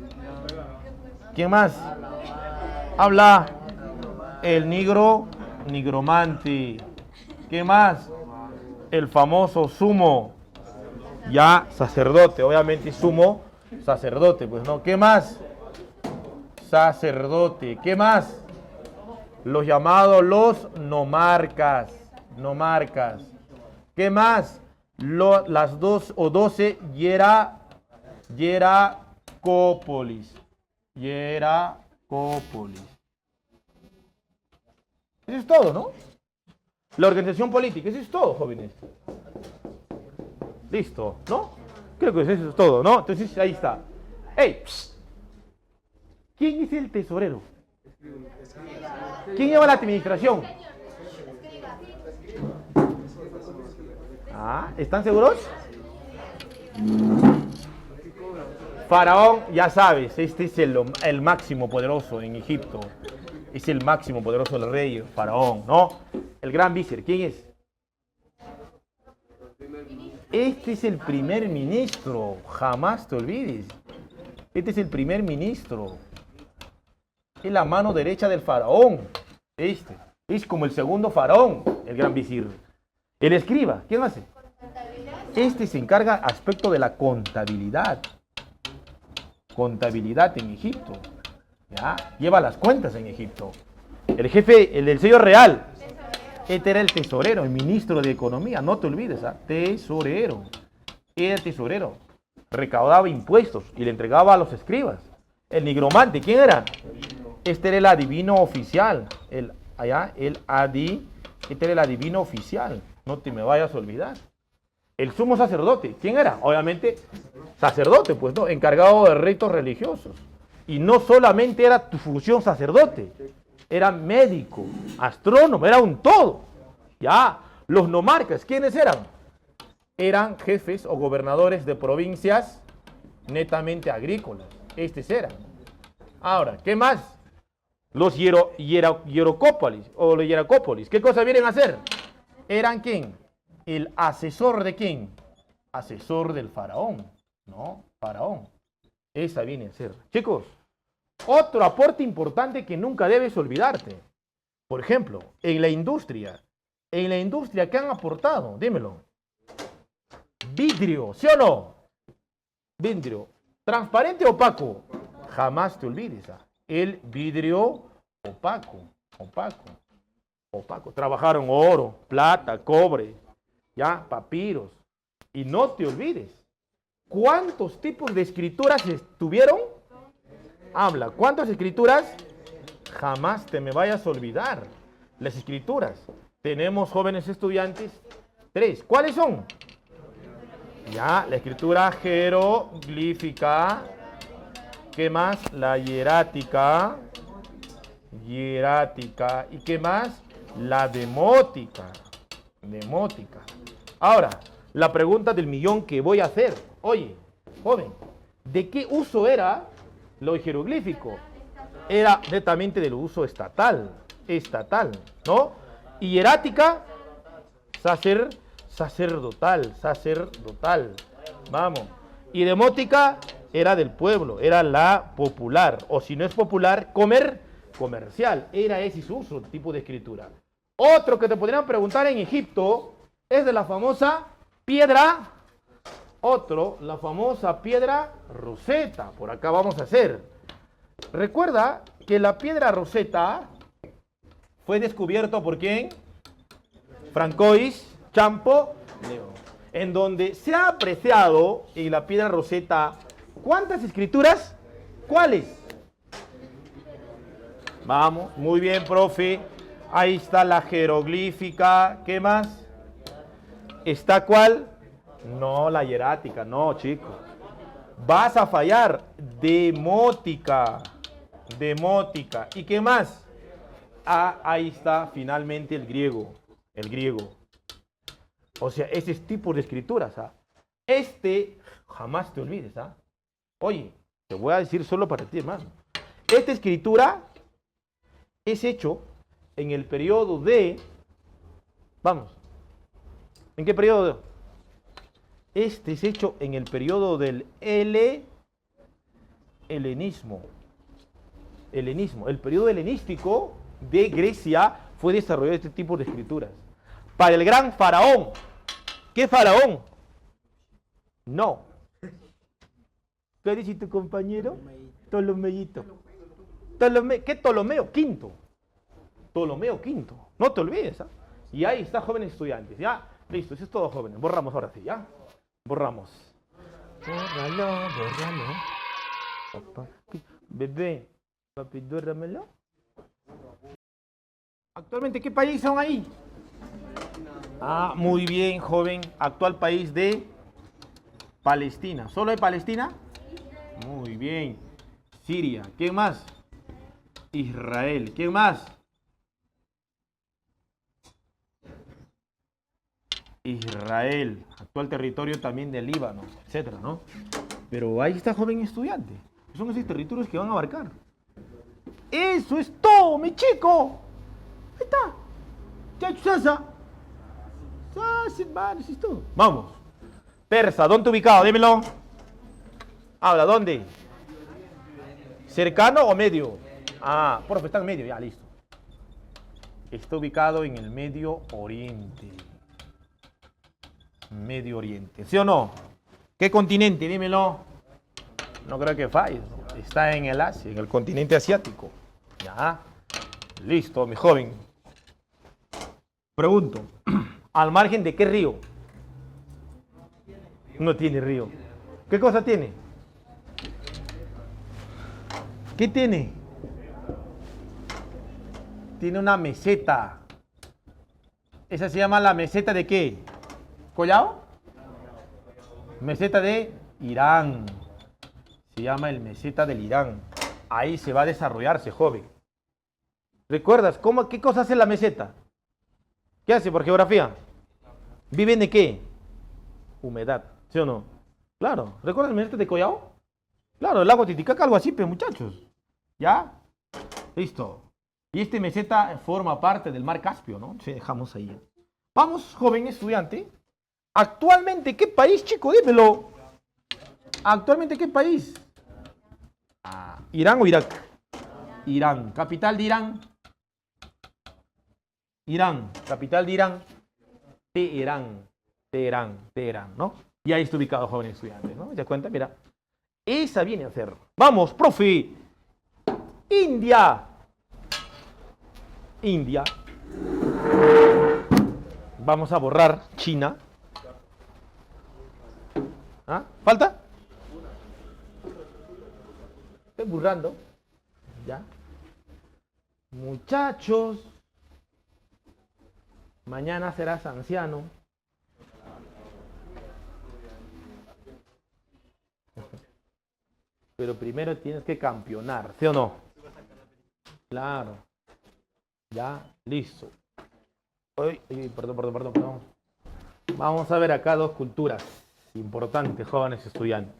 ¿Quién más? Habla. El nigromante. ¿Qué más? El famoso sumo. Ya, sacerdote. Obviamente sumo, sacerdote. Pues no. ¿Qué más? Sacerdote. ¿Qué más? Los llamados los nomarcas. Nomarcas. ¿Qué más? Las 2 o 12 hieracópolis. Hieracópolis. Eso es todo, ¿no? La organización política, eso es todo, jóvenes. Listo, ¿no? Creo que eso es todo, ¿no? Entonces, ahí está. ¡Ey! Psst. ¿Quién es el tesorero? ¿Quién lleva la administración? Ah, ¿están seguros? Faraón, ya sabes, este es el máximo poderoso en Egipto. Es el máximo poderoso del rey, Faraón, ¿no? El gran visir, ¿quién es? Este es el primer ministro, jamás te olvides. Este es el primer ministro. Es la mano derecha del faraón. Este es como el segundo faraón, el gran visir. El escriba, ¿quién hace? Este se encarga aspecto de la contabilidad. Contabilidad en Egipto. ¿Ya? Lleva las cuentas en Egipto. El jefe, el del sello real. Este era el tesorero, el ministro de Economía. No te olvides, ¿ah? Tesorero. Era el tesorero. Recaudaba impuestos y le entregaba a los escribas. El nigromante, ¿quién era? Este era el adivino oficial. Este era el adivino oficial. No te me vayas a olvidar. El sumo sacerdote, ¿quién era? Obviamente, sacerdote, pues, ¿no? Encargado de ritos religiosos. Y no solamente era tu función sacerdote, era médico, astrónomo, era un todo. Ya, los nomarcas, ¿quiénes eran? Eran jefes o gobernadores de provincias netamente agrícolas. Estos eran. Ahora, ¿qué más? Los hierocópolis o los hieracópolis, ¿qué cosa vienen a hacer? ¿Eran quién? ¿El asesor de quién? Asesor del faraón, ¿no? Faraón. Esa viene a ser. Chicos, otro aporte importante que nunca debes olvidarte. Por ejemplo, en la industria, ¿qué han aportado? Dímelo. Vidrio, ¿sí o no? Vidrio. ¿Transparente o opaco? Jamás te olvides. El vidrio opaco. Trabajaron oro, plata, cobre, ya, papiros. Y no te olvides. ¿Cuántos tipos de escrituras tuvieron? Habla, ¿cuántas escrituras? Jamás te me vayas a olvidar. Las escrituras. Tenemos jóvenes estudiantes. 3. ¿Cuáles son? Ya, la escritura jeroglífica. ¿Qué más? La hierática. ¿Y qué más? La demótica. Ahora, la pregunta del millón que voy a hacer. Oye, joven, ¿de qué uso era lo jeroglífico? Era netamente del uso estatal, ¿no? Y hierática, sacerdotal. Vamos. Y demótica era del pueblo, era la popular. O si no es popular, comercial. Era ese su uso, tipo de escritura. Otro que te podrían preguntar en Egipto es de la famosa piedra. La famosa piedra Rosetta. Por acá vamos a hacer. Recuerda que la piedra Rosetta fue descubierto por ¿quién? Francois Champollion. En donde se ha apreciado en la piedra Rosetta, ¿cuántas escrituras? ¿Cuáles? Vamos, muy bien, profe. Ahí está la jeroglífica. ¿Qué más? ¿Está cuál? No, la hierática, no, chicos. Vas a fallar. Demótica. Demótica. ¿Y qué más? Ah, ahí está finalmente el griego. El griego. O sea, ese es tipo de escrituras. ¿Ah? Este, jamás te olvides. ¿Ah? Oye, te voy a decir solo para ti, hermano. Esta escritura es hecho en el periodo de... Vamos. ¿En qué periodo? Este es hecho en el periodo del helenismo. Helenismo. El periodo helenístico de Grecia fue desarrollado este tipo de escrituras. Para el gran faraón. ¿Qué faraón? No. ¿Qué dice tu compañero? Ptolomeíto. ¿Qué Ptolomeo? Quinto. Ptolomeo V. No te olvides. ¿Eh? Y ahí está, jóvenes estudiantes. Ya, listo, eso es todo, jóvenes. Borramos ahora sí, ¿ya? Borramos. Bórralo. Papá. Bebé, papi, duérramelo. ¿Actualmente qué país son ahí? Ah, muy bien, joven. Actual país de Palestina. ¿Solo hay Palestina? Muy bien. Siria. ¿Quién más? Israel. ¿Quién más? Israel. Actual territorio también del Líbano, etcétera, ¿no? Pero ahí está, joven estudiante. Son esos territorios que van a abarcar. ¡Eso es todo, mi chico! Ahí está. Chachusasa. Eso es todo. Vamos. Persa, ¿dónde ubicado? Dímelo. Habla, ¿dónde? ¿Cercano o medio? Ah, profe, está en medio, ya, listo. Está ubicado en el Medio Oriente. Medio Oriente, ¿sí o no? ¿Qué continente? Dímelo. No creo que falle. Está en el Asia, en el continente asiático. Ya. Listo, mi joven. Pregunto. ¿Al margen de qué río? No tiene río. ¿Qué cosa tiene? ¿Qué tiene? Tiene una meseta. ¿Esa se llama la meseta de qué? ¿Collao? Meseta de Irán. Se llama el meseta del Irán. Ahí se va a desarrollarse, joven. ¿Recuerdas qué cosa hace la meseta? ¿Qué hace por geografía? ¿Viven de qué? Humedad, ¿sí o no? Claro. ¿Recuerdas el meseta de Collao? Claro, el lago Titicaca, algo así, pero muchachos. ¿Ya? Listo. Y este meseta forma parte del mar Caspio, ¿no? Sí, dejamos ahí. Vamos, joven estudiante. ¿Actualmente qué país, chico? Dímelo. ¿Actualmente qué país? Ah, ¿Irán o Irak? Irán. ¿Capital de Irán? Irán. ¿Capital de Irán? Teherán, ¿no? Y ahí está ubicado, joven estudiante, ¿no? ¿Te das cuenta? Mira. Esa viene a ser. Vamos, profe. India. India. Vamos a borrar China. ¿Ah? ¿Falta? Estoy burlando. ¿Ya? Muchachos. Mañana serás anciano. Pero primero tienes que campeonar, ¿sí o no? Claro. Ya, listo. Perdón. Vamos a ver acá dos culturas importantes, jóvenes estudiantes.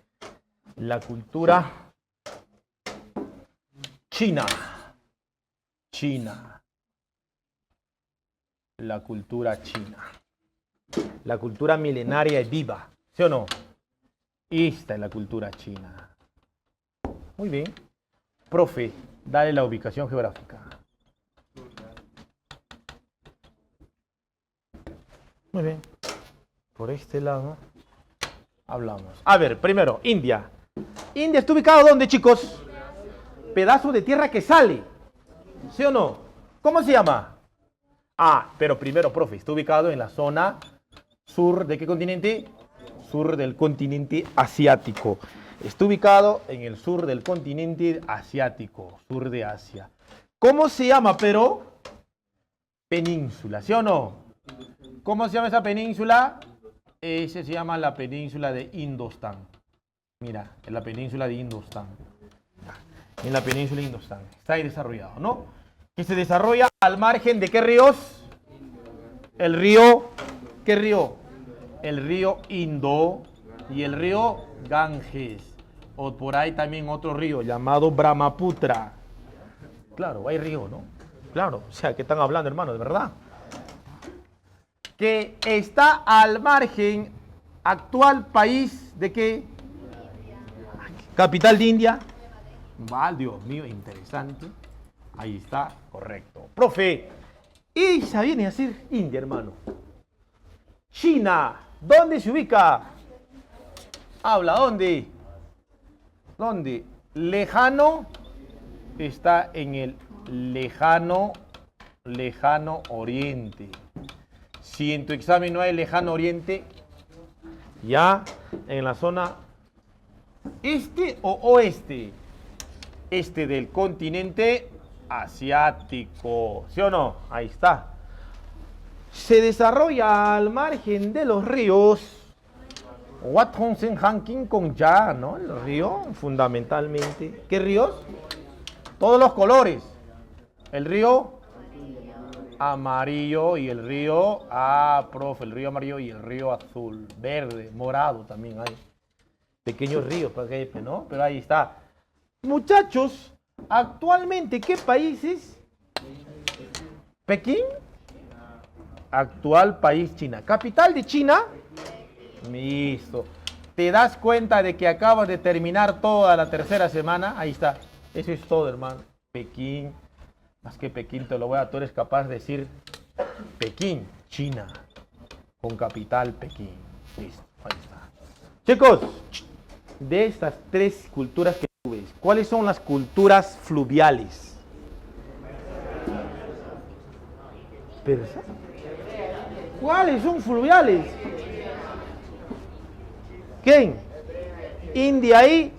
La cultura china. La cultura china. La cultura milenaria y viva, ¿sí o no? Esta es la cultura china. Muy bien. Profe, dale la ubicación geográfica. Muy bien. Por este lado hablamos. A ver, primero, India. ¿India está ubicado dónde, chicos? Pedazo de tierra que sale. ¿Sí o no? ¿Cómo se llama? Ah, pero primero, profe, está ubicado en la zona sur de qué continente? Sur del continente asiático. Está ubicado en el sur del continente asiático, sur de Asia. ¿Cómo se llama, pero? Península, ¿sí o no? ¿Cómo se llama esa península? Ese se llama la península de Indostán. Mira, en la península de Indostán. En la península de Indostán. Está ahí desarrollado, ¿no? Que se desarrolla al margen de ¿qué ríos? El río, ¿qué río? El río Indo y el río Ganges. O por ahí también otro río llamado Brahmaputra. Claro, hay río, ¿no? Claro, o sea, ¿qué están hablando, hermano? De verdad. Que está al margen, actual país de qué? Capital de India. Dios mío, interesante. Ahí está, correcto. Profe, y se viene a decir India, hermano. China, ¿dónde se ubica? Habla, ¿dónde? ¿Dónde? Lejano, está en el lejano oriente. Si en tu examen no hay lejano oriente, ya en la zona este o oeste, este del continente asiático, ¿sí o no? Ahí está. Se desarrolla al margen de los ríos. Watthonsen Hankin con ya, ¿no? El río, fundamentalmente. ¿Qué ríos? Todos los colores. El río amarillo y el río, profe, el río amarillo y el río azul, verde, morado también hay. Pequeños ríos, ¿no? Pero ahí está. Muchachos, actualmente, ¿qué países? ¿Pekín? Actual país China. ¿Capital de China? Listo. ¿Te das cuenta de que acabas de terminar toda la tercera semana? Ahí está. Eso es todo, hermano. Pekín. Más que Pekín te lo voy a... Tú eres capaz de decir Pekín, China. Con capital Pekín. Listo. Ahí está. Chicos, de estas tres culturas que tú ves, ¿cuáles son las culturas fluviales? ¿Persas? ¿Cuáles son fluviales? ¿Quién? India y...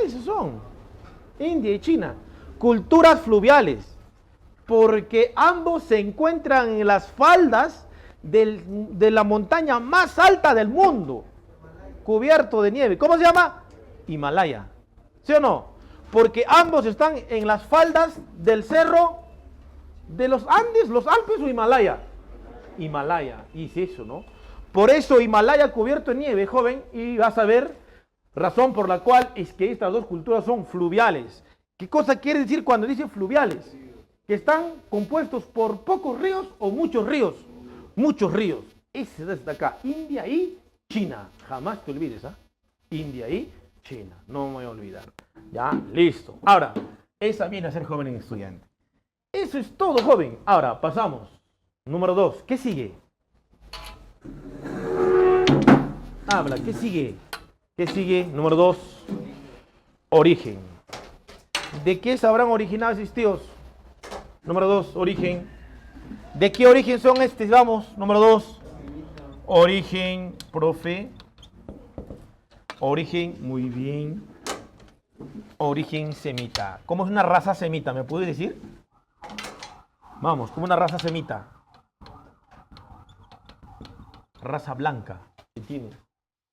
esos son. India y China. Culturas fluviales. Porque ambos se encuentran en las faldas de la montaña más alta del mundo. Cubierto de nieve. ¿Cómo se llama? Himalaya. ¿Sí o no? Porque ambos están en las faldas del cerro de los Andes, los Alpes o Himalaya. Himalaya. Y es eso, ¿no? Por eso Himalaya cubierto de nieve, joven, y vas a ver razón por la cual es que estas dos culturas son fluviales. ¿Qué cosa quiere decir cuando dice fluviales? Que están compuestos por pocos ríos o muchos ríos. Muchos ríos. Ese es de acá, India y China. Jamás te olvides, ¿ah? India y China. No me voy a olvidar. Ya, listo. Ahora, esa viene a ser joven en estudiante. Eso es todo, joven. Ahora, pasamos. Número 2. ¿Qué sigue? Habla, ¿qué sigue? ¿Qué sigue? Número 2. Origen. ¿De qué se habrán originado esos tíos? Número 2, origen. ¿De qué origen son estos? Vamos, número 2. Origen, profe. Origen, muy bien. Origen semita. ¿Cómo es una raza semita? ¿Me puede decir? Vamos, ¿cómo una raza semita? Raza blanca. ¿Entiendes?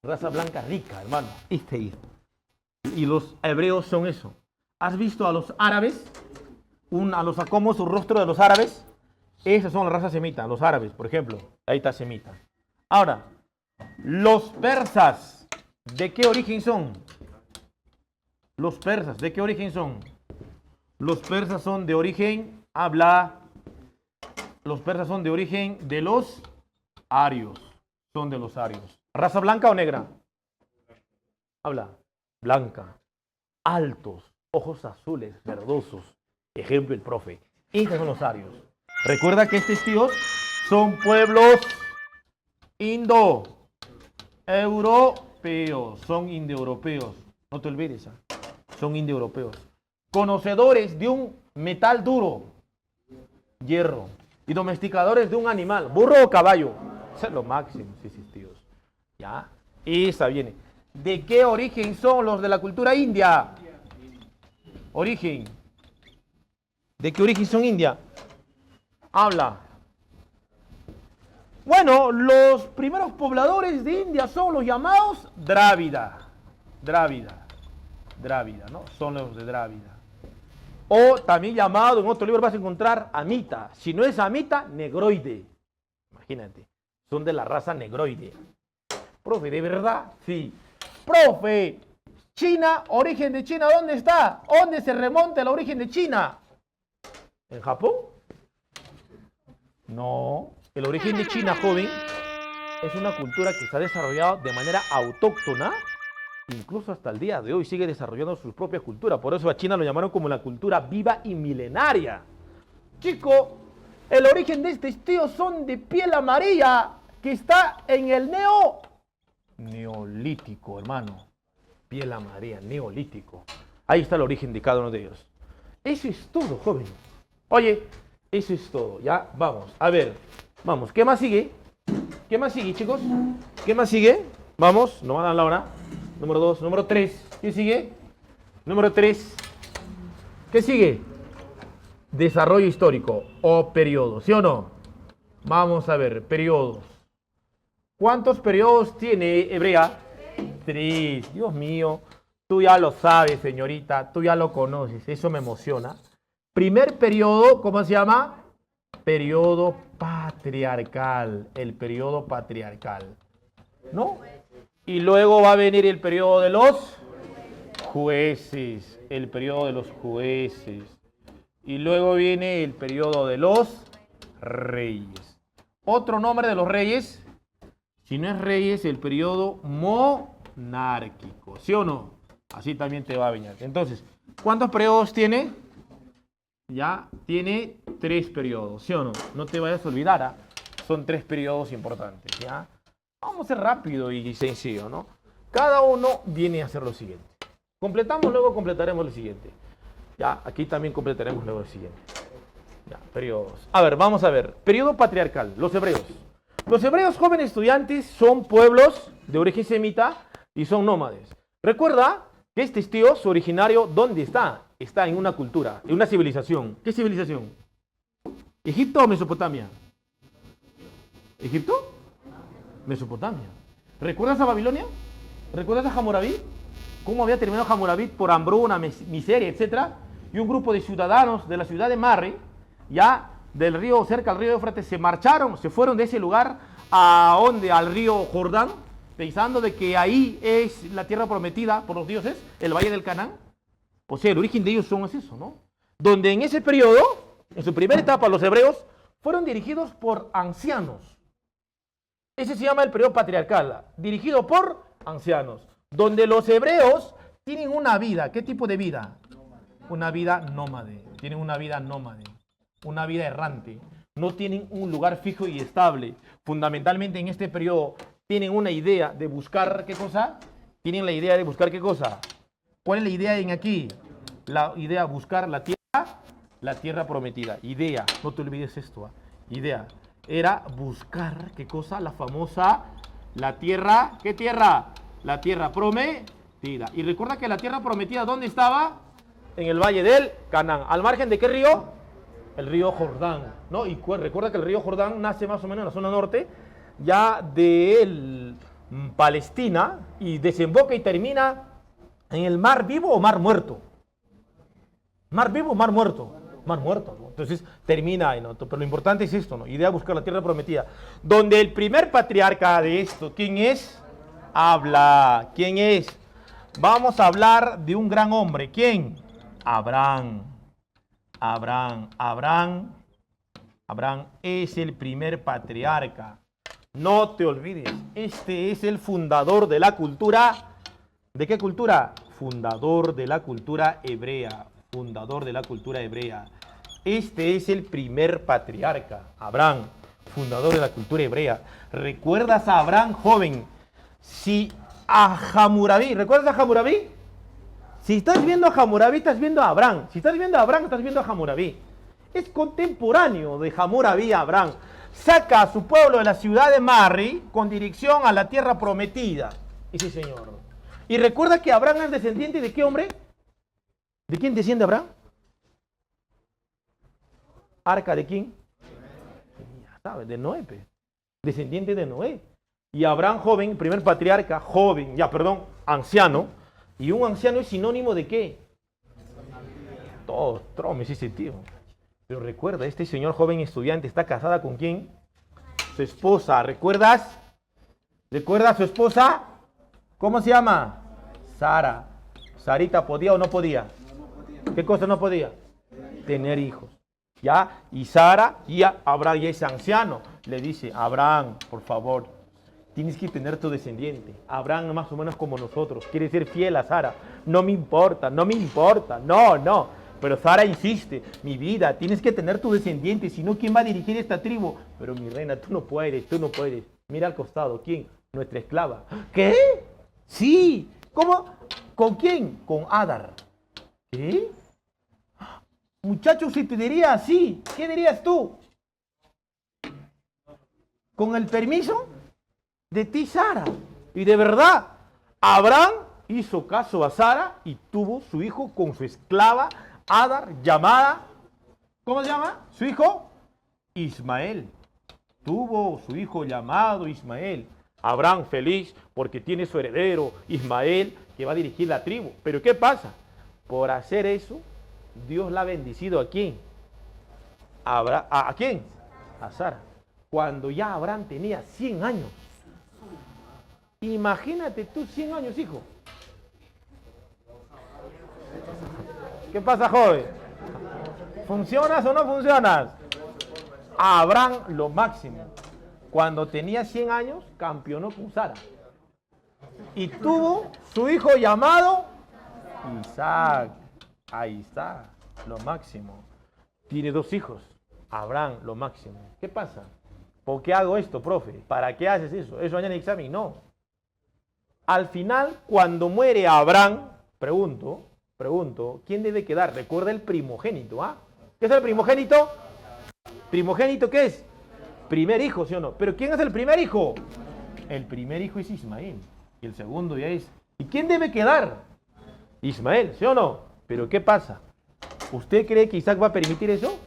Raza blanca rica, hermano. Y los hebreos son eso. ¿Has visto a los árabes? ¿Cómo es su rostro de los árabes? Esas son las razas semitas, los árabes, por ejemplo. Ahí está semita. Ahora, los persas, ¿de qué origen son? Los persas, ¿de qué origen son? Los persas son de origen, los persas son de origen de los arios. Son de los arios. ¿Raza blanca o negra? Habla. Blanca. Altos. Ojos azules, verdosos. Ejemplo, el profe. Estos son los arios. Recuerda que estos tíos son pueblos indoeuropeos. Son indoeuropeos. No te olvides. Son indoeuropeos. Conocedores de un metal duro. Hierro. Y domesticadores de un animal. Burro o caballo. Eso es lo máximo, sí, tíos. ¿Ya? Esa viene. ¿De qué origen son los de la cultura india? Origen. ¿De qué origen son India? Habla. Bueno, los primeros pobladores de India son los llamados Drávida. Drávida, ¿no? Son los de Drávida. O también llamado, en otro libro vas a encontrar Amita. Si no es Amita, Negroide. Imagínate, son de la raza Negroide. Profe, ¿de verdad? Sí. Profe, China, origen de China, ¿dónde está? ¿Dónde se remonta el origen de China? ¿En Japón? No. El origen de China, joven, es una cultura que se ha desarrollado de manera autóctona. Incluso hasta el día de hoy sigue desarrollando su propia cultura. Por eso a China lo llamaron como la cultura viva y milenaria. Chico, el origen de estos tíos son de piel amarilla, que está en el neolítico, hermano. Piel amarilla, neolítico. Ahí está el origen de cada uno de ellos. Eso es todo, joven. Oye, eso es todo. Ya, vamos. A ver, vamos. ¿Qué más sigue? ¿Qué más sigue, chicos? ¿Qué más sigue? Vamos, no van a dar la hora. Número 2, número 3. ¿Qué sigue? Número 3. ¿Qué sigue? Desarrollo histórico o periodo, ¿sí o no? Vamos a ver, periodos. ¿Cuántos periodos tiene Hebrea? 3. Dios mío, tú ya lo sabes, señorita, tú ya lo conoces, eso me emociona. Primer periodo, ¿cómo se llama? Periodo patriarcal, el periodo patriarcal, ¿no? Y luego va a venir el periodo de los jueces, el periodo de los jueces. Y luego viene el periodo de los reyes. Otro nombre de los reyes, si no es reyes, el periodo monárquico, ¿sí o no? Así también te va a venir. Entonces, ¿cuántos periodos tiene? Ya tiene 3 periodos, ¿sí o no? No te vayas a olvidar, ¿ah? Son 3 periodos importantes, ¿ya? Vamos a ser rápido y sencillo, ¿no? Cada uno viene a hacer lo siguiente. Completamos, luego completaremos lo siguiente. Ya, aquí también completaremos luego el siguiente. Ya, periodos. A ver, vamos a ver. Periodo patriarcal, los hebreos. Los hebreos, jóvenes estudiantes, son pueblos de origen semita y son nómades. Recuerda que este tío, su originario, ¿dónde está? Está en una cultura, en una civilización. ¿Qué civilización? ¿Egipto o Mesopotamia? ¿Egipto? Mesopotamia. ¿Recuerdas a Babilonia? ¿Recuerdas a Hammurabi? ¿Cómo había terminado Hammurabi por hambruna, miseria, etcétera? Y un grupo de ciudadanos de la ciudad de Marre, ya del río, cerca al río Éufrates, se marcharon, se fueron de ese lugar a donde, al río Jordán, pensando de que ahí es la tierra prometida por los dioses, el valle del Canaán. O sea, el origen de ellos es eso, ¿no? Donde en ese periodo, en su primera etapa, los hebreos fueron dirigidos por ancianos. Ese se llama el periodo patriarcal, dirigido por ancianos, donde los hebreos tienen una vida. ¿Qué tipo de vida? Una vida nómade. Tienen una vida nómade, una vida errante. No tienen un lugar fijo y estable. Fundamentalmente en este periodo tienen una idea de buscar, ¿qué cosa? Tienen la idea de buscar, ¿qué cosa? ¿Cuál es la idea en aquí? La idea de buscar la tierra prometida. Idea, no te olvides esto, idea. Era buscar, ¿qué cosa? La famosa, la tierra, ¿qué tierra? La tierra prometida. Y recuerda que la tierra prometida, ¿dónde estaba? En el valle del Canaán. ¿Al margen de qué río? El río Jordán, ¿no? Y recuerda que el río Jordán nace más o menos en la zona norte, ya de Palestina, y desemboca y termina en el mar vivo o mar muerto. Mar vivo o mar muerto. Mar muerto, ¿no? Entonces termina en otro. Pero lo importante es esto, ¿no? Idea de buscar la tierra prometida. Donde el primer patriarca de esto, ¿quién es? Habla. ¿Quién es? Vamos a hablar de un gran hombre. ¿Quién? Abraham. Abraham es el primer patriarca. No te olvides, este es el fundador de la cultura. ¿De qué cultura? Fundador de la cultura hebrea. Fundador de la cultura hebrea. Este es el primer patriarca, Abraham, fundador de la cultura hebrea. ¿Recuerdas a Abraham, joven? Si a Hammurabi, ¿recuerdas a Hammurabi? Si estás viendo a Hammurabi, estás viendo a Abraham. Si estás viendo a Abraham, estás viendo a Hammurabi. Es contemporáneo de Hammurabi a Abraham. Saca a su pueblo de la ciudad de Marre con dirección a la tierra prometida. Ese señor. Y recuerda que Abraham es descendiente de qué hombre? ¿De quién desciende Abraham? ¿Arca de quién? Ya sabes, de Noé. descendiente de Noé. Y Abraham joven, primer patriarca, joven, anciano. Y un anciano es sinónimo de ¿qué? Todos, tromes ese tío. Pero recuerda, este señor joven estudiante está casada con ¿quién? Su esposa, ¿recuerdas? ¿Recuerdas a su esposa? ¿Cómo se llama? Sara. ¿Sarita podía o no podía? ¿Qué cosa no podía? Tener hijos. ¿Ya? Y Sara, Abraham ya es anciano. Le dice, Abraham, por favor, tienes que tener tu descendiente. Abraham más o menos como nosotros. Quiere ser fiel a Sara. No me importa. No. Pero Sara insiste, mi vida, tienes que tener tu descendiente. Si no, ¿quién va a dirigir esta tribu? Pero mi reina, tú no puedes. Mira al costado. ¿Quién? Nuestra esclava. ¿Qué? Sí. ¿Cómo? ¿Con quién? Con Adar. ¿Qué? Muchachos, si te diría así, ¿qué dirías tú? ¿Con el permiso de ti, Sara? Y de verdad, Abraham hizo caso a Sara y tuvo su hijo con su esclava Adar, llamada, ¿cómo se llama? Su hijo Ismael. Tuvo su hijo llamado Ismael. Abraham feliz porque tiene su heredero Ismael que va a dirigir la tribu. Pero ¿qué pasa? Por hacer eso, Dios la ha bendecido ¿a quién? ¿A quién? A Sara. Cuando ya Abraham tenía 100 años. Imagínate tú 100 años, hijo. ¿Qué pasa, joven? ¿Funcionas o no funcionas? Abraham lo máximo. Cuando tenía 100 años, campeonó con Sara. Y tuvo su hijo llamado Isaac. Ahí está, lo máximo. Tiene 2 hijos. Abraham, lo máximo. ¿Qué pasa? ¿Por qué hago esto, profe? ¿Para qué haces eso? ¿Eso mañana en examen? No. Al final, cuando muere Abraham, pregunto, ¿quién debe quedar? Recuerda el primogénito, ¿ah? ¿Qué es el primogénito? ¿Primogénito qué es? Primer hijo, ¿sí o no? ¿Pero quién es el primer hijo? El primer hijo es Ismael. Y el segundo ya es... ¿Y quién debe quedar? Ismael, ¿sí o no? Pero ¿qué pasa? ¿Usted cree que Isaac va a permitir eso?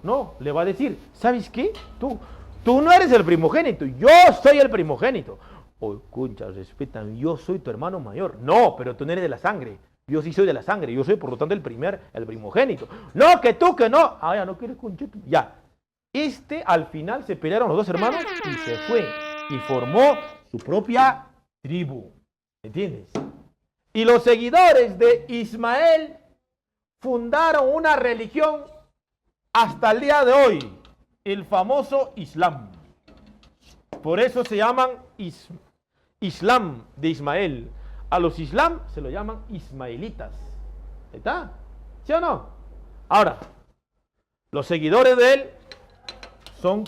No, le va a decir, ¿sabes qué? Tú no eres el primogénito, yo soy el primogénito. Oh, concha, respetan, yo soy tu hermano mayor. No, pero tú no eres de la sangre. Yo sí soy de la sangre, yo soy por lo tanto el primogénito. No, que tú, que no. Ah, ya no quieres conchito. Ya. Al final se pelearon los 2 hermanos y se fue. Y formó su propia tribu. ¿Entiendes? Y los seguidores de Ismael fundaron una religión hasta el día de hoy. El famoso Islam. Por eso se llaman Islam de Ismael. A los Islam se lo llaman ismaelitas. ¿Está? ¿Sí o no? Ahora, los seguidores de él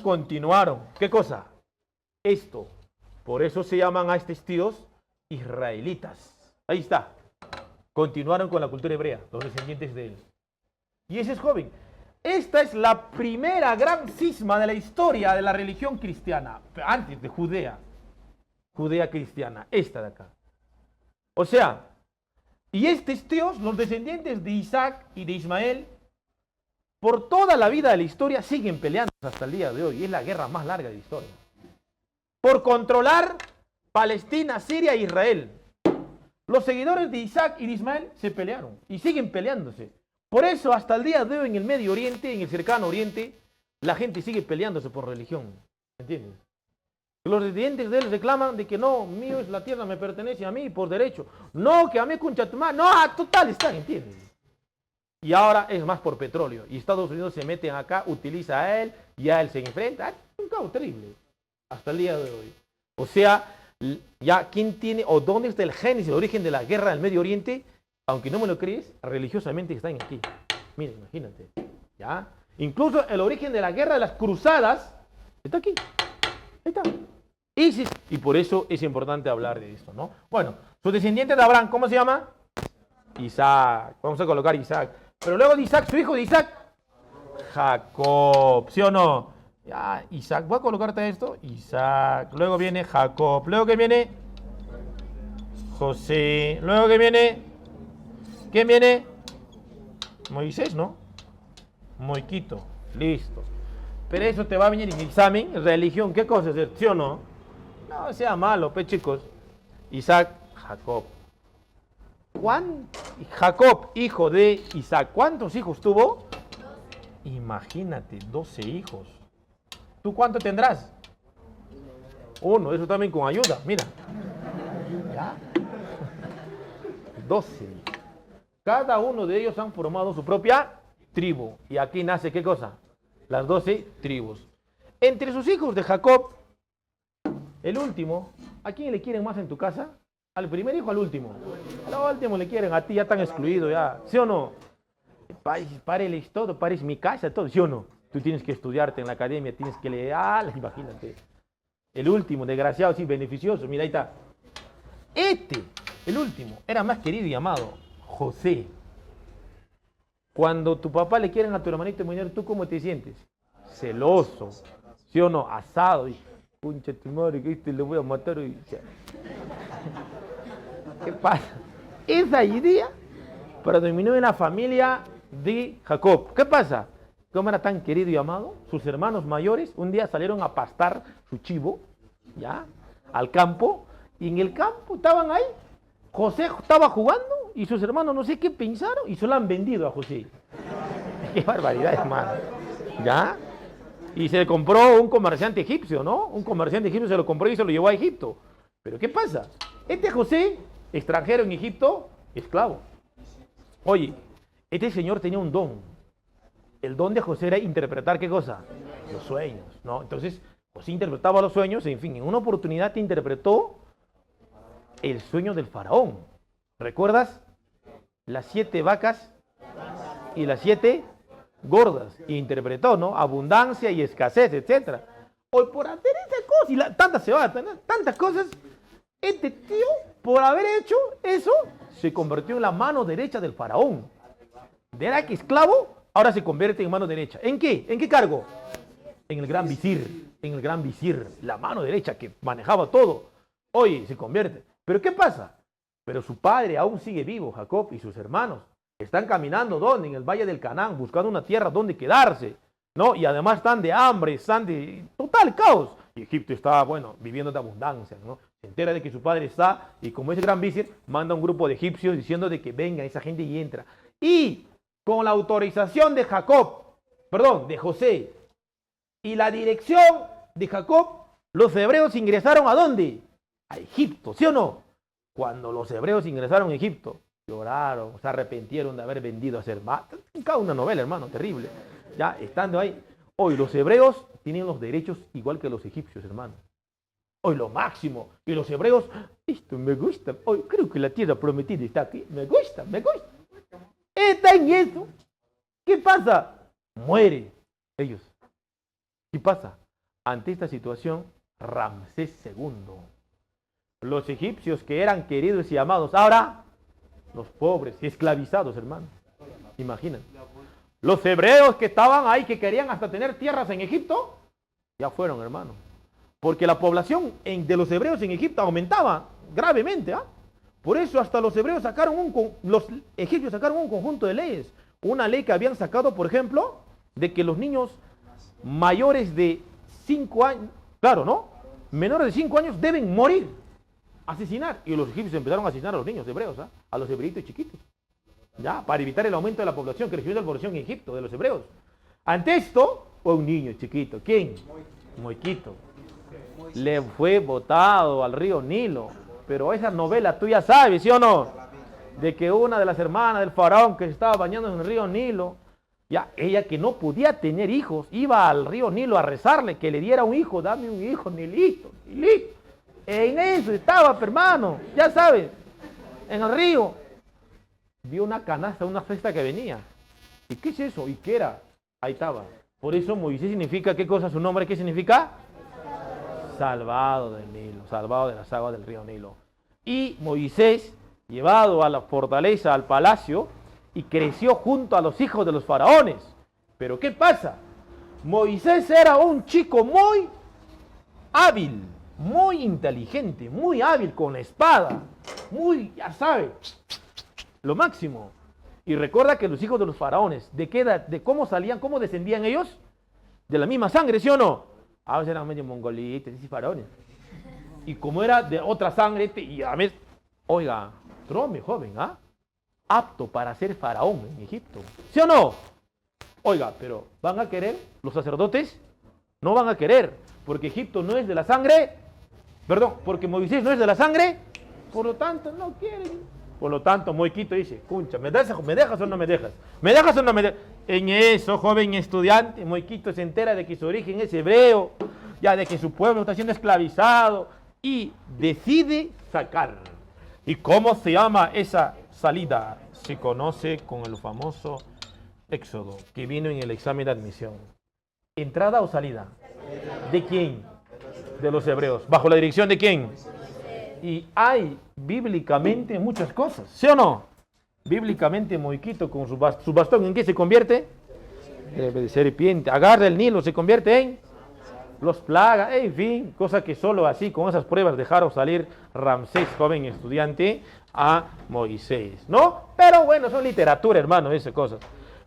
continuaron. ¿Qué cosa? Esto. Por eso se llaman a estos tíos israelitas. Ahí está. Continuaron con la cultura hebrea, los descendientes de él. Y ese es joven. Esta es la primera gran cisma de la historia de la religión cristiana. Antes de Judea. Judea cristiana. Esta de acá. O sea, y estos tíos, los descendientes de Isaac y de Ismael, por toda la vida de la historia siguen peleando hasta el día de hoy. Y es la guerra más larga de la historia. Por controlar Palestina, Siria e Israel. Los seguidores de Isaac y de Ismael se pelearon y siguen peleándose. Por eso hasta el día de hoy en el Medio Oriente, en el cercano Oriente, la gente sigue peleándose por religión. ¿Entiendes? Los descendientes de él reclaman de que no, mío es la tierra, me pertenece a mí por derecho. No, que a mí con Chatumá. No, total están, ¿entiendes? Y ahora es más por petróleo. Y Estados Unidos se mete acá, utiliza a él, y a él se enfrenta. Es un caos terrible. Hasta el día de hoy. O sea, ya quién tiene o dónde está el génesis, el origen de la guerra del Medio Oriente, aunque no me lo crees, religiosamente están aquí. Mira, imagínate. ¿Ya? Incluso el origen de la guerra de las cruzadas está aquí. Ahí está. ISIS. Y por eso es importante hablar de esto, ¿no? Bueno, sus descendientes de Abraham, ¿cómo se llama? Isaac. Vamos a colocar Isaac. Pero luego de Isaac, su hijo de Isaac, Jacob. ¿Sí o no? Ya, Isaac. Voy a colocarte esto. Isaac. Luego viene Jacob. Luego que viene José. Luego que viene. ¿Quién viene? Moisés, ¿no? Moiquito. Listo. Pero eso te va a venir en examen, religión, ¿qué cosa es? ¿Sí o no? No sea malo, pues chicos. Isaac, Jacob. Jacob, hijo de Isaac, ¿cuántos hijos tuvo? Imagínate, 12 hijos. ¿Tú cuánto tendrás? Uno, eso también con ayuda, mira. ¿Ya? 12. Cada uno de ellos han formado su propia tribu. Y aquí nace, ¿qué cosa? Las 12 tribus. Entre sus hijos de Jacob, el último, ¿a quién le quieren más en tu casa? ¿Al primer hijo o al último? Al último le quieren, a ti ya están excluido ya. ¿Sí o no? Páreles todo, pares mi casa, todo, ¿sí o no? Tú tienes que estudiarte en la academia, tienes que leer, imagínate. El último, desgraciado, sí, beneficioso, mira, ahí está. El último, era más querido y amado, José. Cuando tu papá le quieren a tu hermanito menor, ¿tú cómo te sientes? Celoso, ¿sí o no? Asado, y concha tu madre, que le voy a matar hoy. ¿Qué pasa? Esa idea predominó en la familia de Jacob. ¿Qué pasa? Como era tan querido y amado, sus hermanos mayores un día salieron a pastar su chivo, ¿ya? Al campo, y en el campo estaban ahí. José estaba jugando y sus hermanos no sé qué pensaron y se lo han vendido a José. Qué barbaridad, hermano. ¿Ya? Y se le compró un comerciante egipcio, ¿no? Un comerciante egipcio se lo compró y se lo llevó a Egipto. Pero ¿qué pasa? Este José, extranjero en Egipto, esclavo. Oye, este señor tenía un don. El don de José era interpretar, ¿qué cosa? Los sueños, ¿no? Entonces, José interpretaba los sueños, en fin, en una oportunidad interpretó el sueño del faraón. ¿Recuerdas? Las 7 vacas y las 7 gordas. E interpretó, ¿no? Abundancia y escasez, etc. Hoy por hacer esa cosa, y tantas se van, tantas cosas, este tío, por haber hecho eso, se convirtió en la mano derecha del faraón. Era que esclavo, ahora se convierte en mano derecha. ¿En qué? ¿En qué cargo? En el gran visir. En el gran visir, la mano derecha que manejaba todo. Oye, se convierte. ¿Pero qué pasa? Pero su padre aún sigue vivo, Jacob, y sus hermanos. Están caminando, ¿dónde? En el valle del Canaán, buscando una tierra donde quedarse, ¿no? Y además están de hambre, están de total caos. Y Egipto está, bueno, viviendo de abundancia, ¿no? Se entera de que su padre está, y como es gran visir, manda un grupo de egipcios diciendo de que venga esa gente y entra. Y con la autorización de de José, y la dirección de Jacob, los hebreos ingresaron ¿a dónde? A Egipto, ¿sí o no? Cuando los hebreos ingresaron a Egipto, lloraron, se arrepintieron de haber vendido a ser más. Cada una novela, hermano, terrible. Ya, estando ahí. Hoy los hebreos tienen los derechos igual que los egipcios, hermano. Hoy lo máximo. Y los hebreos, esto me gusta. Hoy creo que la tierra prometida está aquí. Me gusta, me gusta. Está en eso. ¿Qué pasa? Muere ellos. ¿Qué pasa? Ante esta situación, Ramsés II. Los egipcios que eran queridos y amados, ahora los pobres y esclavizados, hermano. Imaginen. Los hebreos que estaban ahí, que querían hasta tener tierras en Egipto, ya fueron, hermano. Porque la población de los hebreos en Egipto aumentaba gravemente. Por eso hasta los hebreos los egipcios sacaron un conjunto de leyes. Una ley que habían sacado, por ejemplo, de que los niños mayores de 5 años, claro, ¿no? Menores de 5 años deben morir, asesinar. Y los egipcios empezaron a asesinar a los niños hebreos, a los hebreitos chiquitos, ya, para evitar el aumento de la población, crecimiento de la población en Egipto, de los hebreos. Ante esto, fue un niño chiquito. ¿Quién? Moiquito. Le fue botado al río Nilo. Pero esa novela tú ya sabes, ¿sí o no? De que una de las hermanas del faraón que se estaba bañando en el río Nilo, ya, ella que no podía tener hijos, iba al río Nilo a rezarle que le diera un hijo. Dame un hijo, Nilito, Nilito. En eso estaba, hermano, ya sabes, en el río. Vio una canasta, una cesta que venía. ¿Y qué es eso? ¿Y qué era? Ahí estaba. Por eso Moisés significa, ¿qué cosa? Su nombre, ¿qué significa? Salvado del Nilo, salvado de las aguas del río Nilo. Y Moisés, llevado a la fortaleza, al palacio, y creció junto a los hijos de los faraones. Pero ¿qué pasa? Moisés era un chico muy hábil, muy inteligente, muy hábil con la espada, muy, ya sabe, lo máximo. Y recuerda que los hijos de los faraones, ¿de qué edad, de cómo salían, cómo descendían ellos? de la misma sangre, ¿sí o no? A veces eran medio mongolitas y varones. Y como era de otra sangre, y a veces, oiga, trome, joven, ¿ah? Apto para ser faraón en Egipto. ¿Sí o no? Oiga, pero ¿van a querer los sacerdotes? No van a querer, porque Egipto no es de la sangre, perdón, porque Moisés no es de la sangre, por lo tanto no quieren. Por lo tanto, Moiquito dice, concha, ¿me dejas o no me dejas? ¿Me dejas o no me dejas? En eso, joven estudiante, Moiquito se entera de que su origen es hebreo, ya de que su pueblo está siendo esclavizado, y decide sacar. ¿Y cómo se llama esa salida? Se conoce con el famoso Éxodo, que vino en el examen de admisión. ¿Entrada o salida? ¿De quién? De los hebreos. ¿Bajo la dirección de quién? Y hay bíblicamente muchas cosas, ¿sí o no? Bíblicamente Moiquito con su bastón, ¿en qué se convierte? De serpiente. Agarra el Nilo, se convierte en los plagas, en fin, cosa que solo así, con esas pruebas, dejaron salir Ramsés, joven estudiante, a Moisés, ¿no? Pero bueno, son literatura, hermano, esas cosas.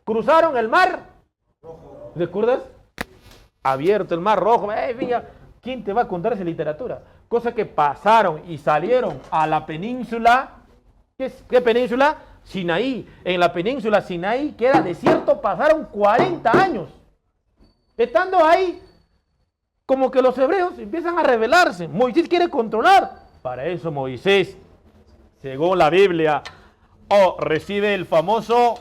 Cruzaron el mar, ¿recuerdas? Abierto el mar rojo, ¿quién te va a contar esa literatura? Cosa que pasaron y salieron a la península, ¿qué península? Sinaí. En la península Sinaí, que era desierto, pasaron 40 años. Estando ahí, como que los hebreos empiezan a rebelarse. Moisés quiere controlar. Para eso Moisés, según la Biblia, recibe el famoso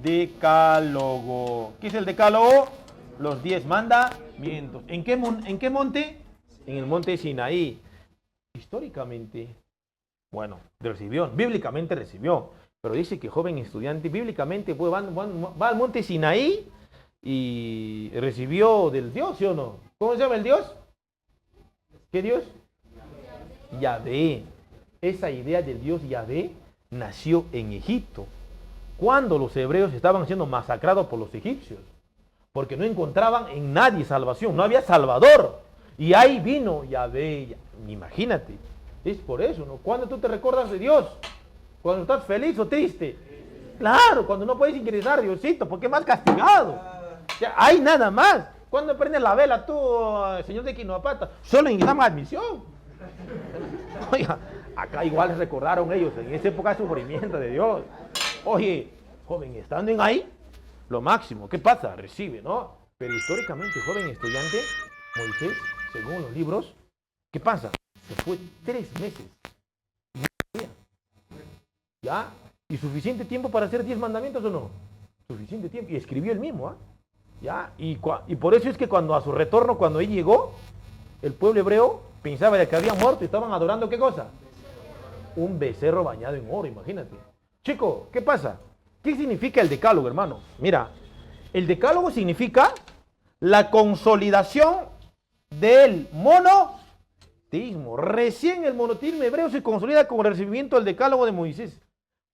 decálogo. ¿Qué es el decálogo? Los 10 mandamientos. ¿En qué monte? En el monte Sinaí. Históricamente, bueno, recibió, bíblicamente recibió, pero dice que joven estudiante, bíblicamente pues, va al monte Sinaí y recibió del Dios, ¿sí o no? ¿Cómo se llama el Dios? ¿Qué Dios? Yahvé. Esa idea del Dios Yahvé nació en Egipto, cuando los hebreos estaban siendo masacrados por los egipcios, porque no encontraban en nadie salvación, no había salvador. Y ahí vino Yahvé, imagínate, es por eso, ¿no? Cuando tú te recuerdas de Dios, cuando estás feliz o triste, claro, cuando no puedes ingresar, Diosito, porque más castigado, hay nada más. Cuando prendes la vela tú, señor de Quinoapata, solo ingresamos admisión. Oiga, acá igual recordaron ellos, en esa época de sufrimiento de Dios. Oye, joven, estando en ahí, lo máximo, ¿qué pasa? Recibe, ¿no? Pero históricamente, joven estudiante, Moisés, según los libros, ¿qué pasa? Se fue 3 meses. ¿Ya? ¿Y suficiente tiempo para hacer 10 mandamientos o no? Suficiente tiempo. Y escribió el mismo, ¿ah? ¿Ya? Y por eso es que cuando a su retorno, cuando él llegó, el pueblo hebreo pensaba de que había muerto y estaban adorando, ¿qué cosa? Un becerro bañado en oro, imagínate. Chico, ¿qué pasa? ¿Qué significa el decálogo, hermano? Mira, el decálogo significa la consolidación del monoteísmo. Recién el monoteísmo hebreo se consolida con el recibimiento del decálogo de Moisés.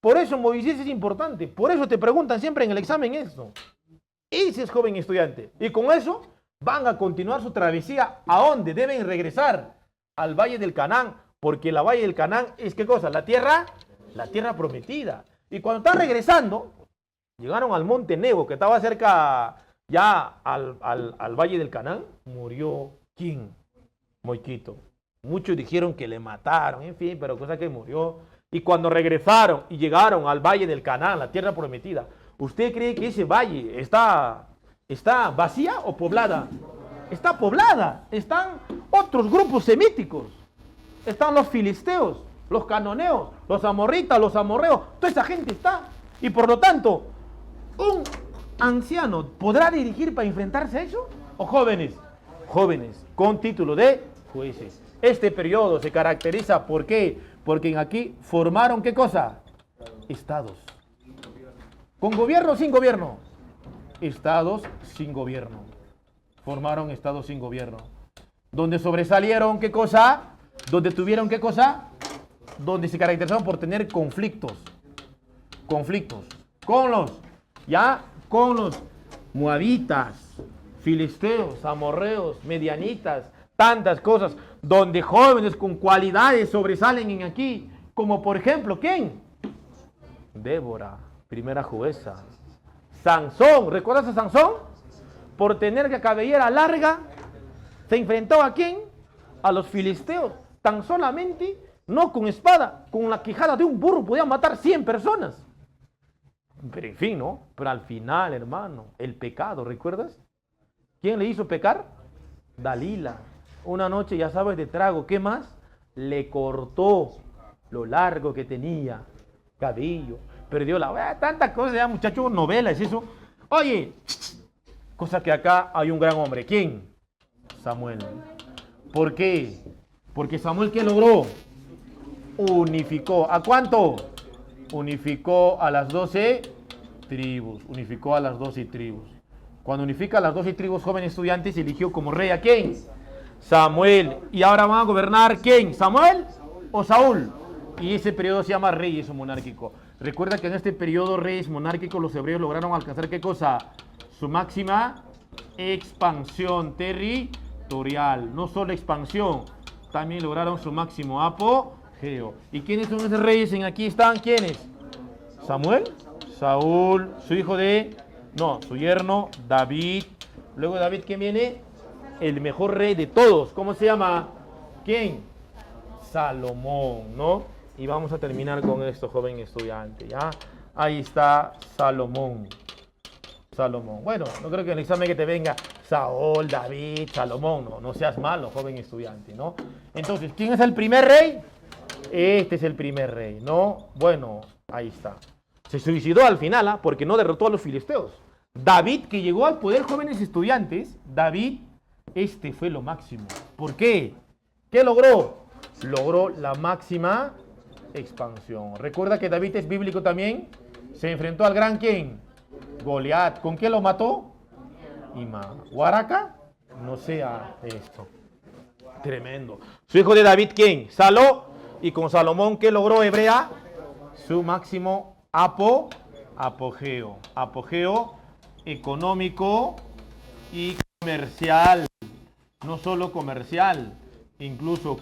Por eso Moisés es importante. Por eso te preguntan siempre en el examen eso. Ese es joven estudiante. Y con eso van a continuar su travesía. ¿A dónde? Deben regresar al Valle del Canaán. Porque la Valle del Canaán es ¿qué cosa? La tierra prometida. Y cuando están regresando, llegaron al monte Nebo, que estaba cerca ya al Valle del Canaán. Murió ¿quién? Moiquito. Muchos dijeron que le mataron, en fin, pero cosa que murió. Y cuando regresaron y llegaron al Valle del Canaán, la tierra prometida, ¿usted cree que ese valle está vacía o poblada? Está poblada. Están otros grupos semíticos. Están los filisteos, los cananeos, los amorritas, los amorreos. Toda esa gente está. Y por lo tanto, ¿un anciano podrá dirigir para enfrentarse a eso? ¿O jóvenes? Jóvenes, con título de jueces. Este periodo se caracteriza ¿por qué? Porque aquí formaron ¿qué cosa? Estados. ¿Con gobierno o sin gobierno? Estados sin gobierno. Formaron estados sin gobierno. Donde sobresalieron ¿qué cosa? Donde tuvieron ¿qué cosa? Donde se caracterizaron por tener conflictos. Conflictos. Con los moabitas, filisteos, amorreos, medianitas, tantas cosas, donde jóvenes con cualidades sobresalen en aquí, como por ejemplo, ¿quién? Débora, primera jueza. Sansón, ¿recuerdas a Sansón? por tener la cabellera larga, se enfrentó ¿a quién? A los filisteos. Tan solamente, no con espada, con la quijada de un burro podían matar 100 personas. Pero en fin, ¿no? Pero al final, hermano, el pecado, ¿recuerdas? ¿Quién le hizo pecar? Dalila. Una noche, ya sabes, de trago, ¿qué más? Le cortó lo largo que tenía, cabello, perdió la... Tantas cosas, ya muchachos, novela, es eso. Oye, cosa que acá hay un gran hombre. ¿Quién? Samuel. ¿Por qué? Porque Samuel, ¿qué logró? Unificó. ¿A cuánto? Unificó a las 12 tribus. Unificó a las 12 tribus. Cuando unifica a las 12 tribus, jóvenes estudiantes, eligió como rey ¿a quién? Samuel. Y ahora van a gobernar ¿quién? ¿Samuel o Saúl? Y ese periodo se llama reyes o monárquico. Recuerda que en este periodo reyes monárquicos los hebreos lograron alcanzar ¿qué cosa? Su máxima expansión territorial. No solo expansión, también lograron su máximo apogeo. ¿Y quiénes son esos reyes? En aquí están, ¿quiénes? Samuel, Saúl, su hijo su yerno, David. Luego de David, ¿quién viene? El mejor rey de todos. ¿Cómo se llama? ¿Quién? Salomón, ¿no? Y vamos a terminar con esto, joven estudiante, ¿ya? Ahí está Salomón. Salomón. Bueno, no creo que en el examen que te venga Saúl, David, Salomón. No seas malo, joven estudiante, ¿no? Entonces, ¿quién es el primer rey? Este es el primer rey, ¿no? Bueno, ahí está. Se suicidó al final, porque no derrotó a los filisteos. David, que llegó al poder, jóvenes estudiantes, David, este fue lo máximo. ¿Por qué? ¿Qué logró? Logró la máxima expansión. Recuerda que David es bíblico también. Se enfrentó al gran ¿quién? Goliat. ¿Con qué lo mató? Huaraca. No sea esto. Tremendo. Su hijo de David, ¿quién? Saló. Y con Salomón, ¿qué logró Hebrea? Su máximo apogeo. Apogeo económico y comercial. No solo comercial, incluso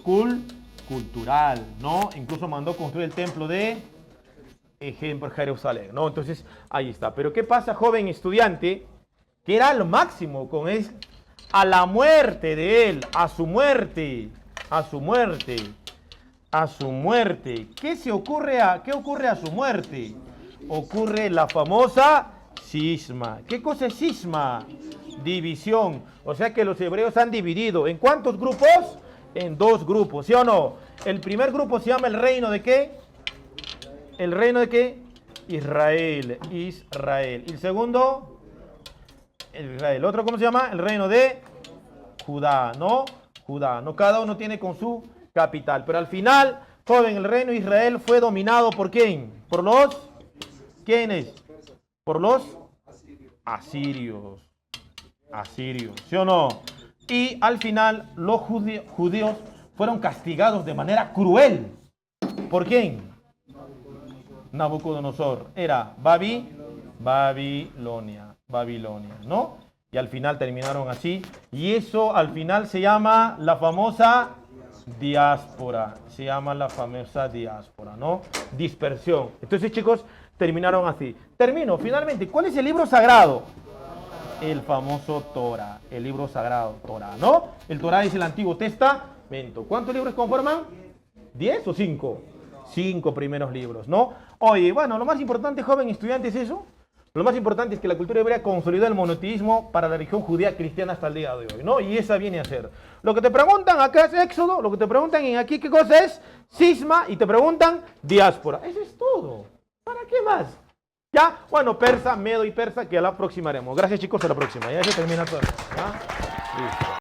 cultural, ¿no? Incluso mandó construir el templo de Jerusalén, ¿no? Entonces, ahí está. Pero ¿qué pasa, joven estudiante? Que era lo máximo con él, a la muerte de él, a su muerte. ¿Qué ocurre a su muerte? Ocurre la famosa cisma. ¿Qué cosa es cisma? División. O sea que los hebreos han dividido. ¿En cuántos grupos? En 2 grupos, ¿sí o no? El primer grupo se llama el reino de ¿qué? ¿El reino de qué? Israel. Y el segundo, Israel. ¿El otro cómo se llama? El reino de Judá, ¿no? Judá, ¿no? Cada uno tiene con su capital. Pero al final, joven, el reino de Israel fue dominado ¿por quién? ¿Por los? ¿Quiénes? Por los asirios. ¿Sí o no? Y al final los judíos fueron castigados de manera cruel. ¿Por quién? Nabucodonosor. Era Babilonia, ¿no? Y al final terminaron así. Y eso al final se llama la famosa diáspora. ¿No? Dispersión. Entonces, chicos, terminaron así. Termino, finalmente. ¿Cuál es el libro sagrado? El famoso Torah, el libro sagrado Torah, ¿no? El Torah es el Antiguo Testamento. ¿Cuántos libros conforman? ¿10 o 5? 5 primeros libros, ¿no? Oye, bueno, lo más importante, joven estudiante, es eso. Lo más importante es que la cultura hebrea consolidó el monoteísmo para la religión judía cristiana hasta el día de hoy, ¿no? Y esa viene a ser. Lo que te preguntan acá es Éxodo, lo que te preguntan en aquí, ¿qué cosa es? Cisma, y te preguntan diáspora. Eso es todo. ¿Para qué más? ¿Ya? Bueno, persa, medo y persa, que a la próxima haremos. Gracias, chicos, a la próxima. Ya se termina todo. ¿Ya? Listo.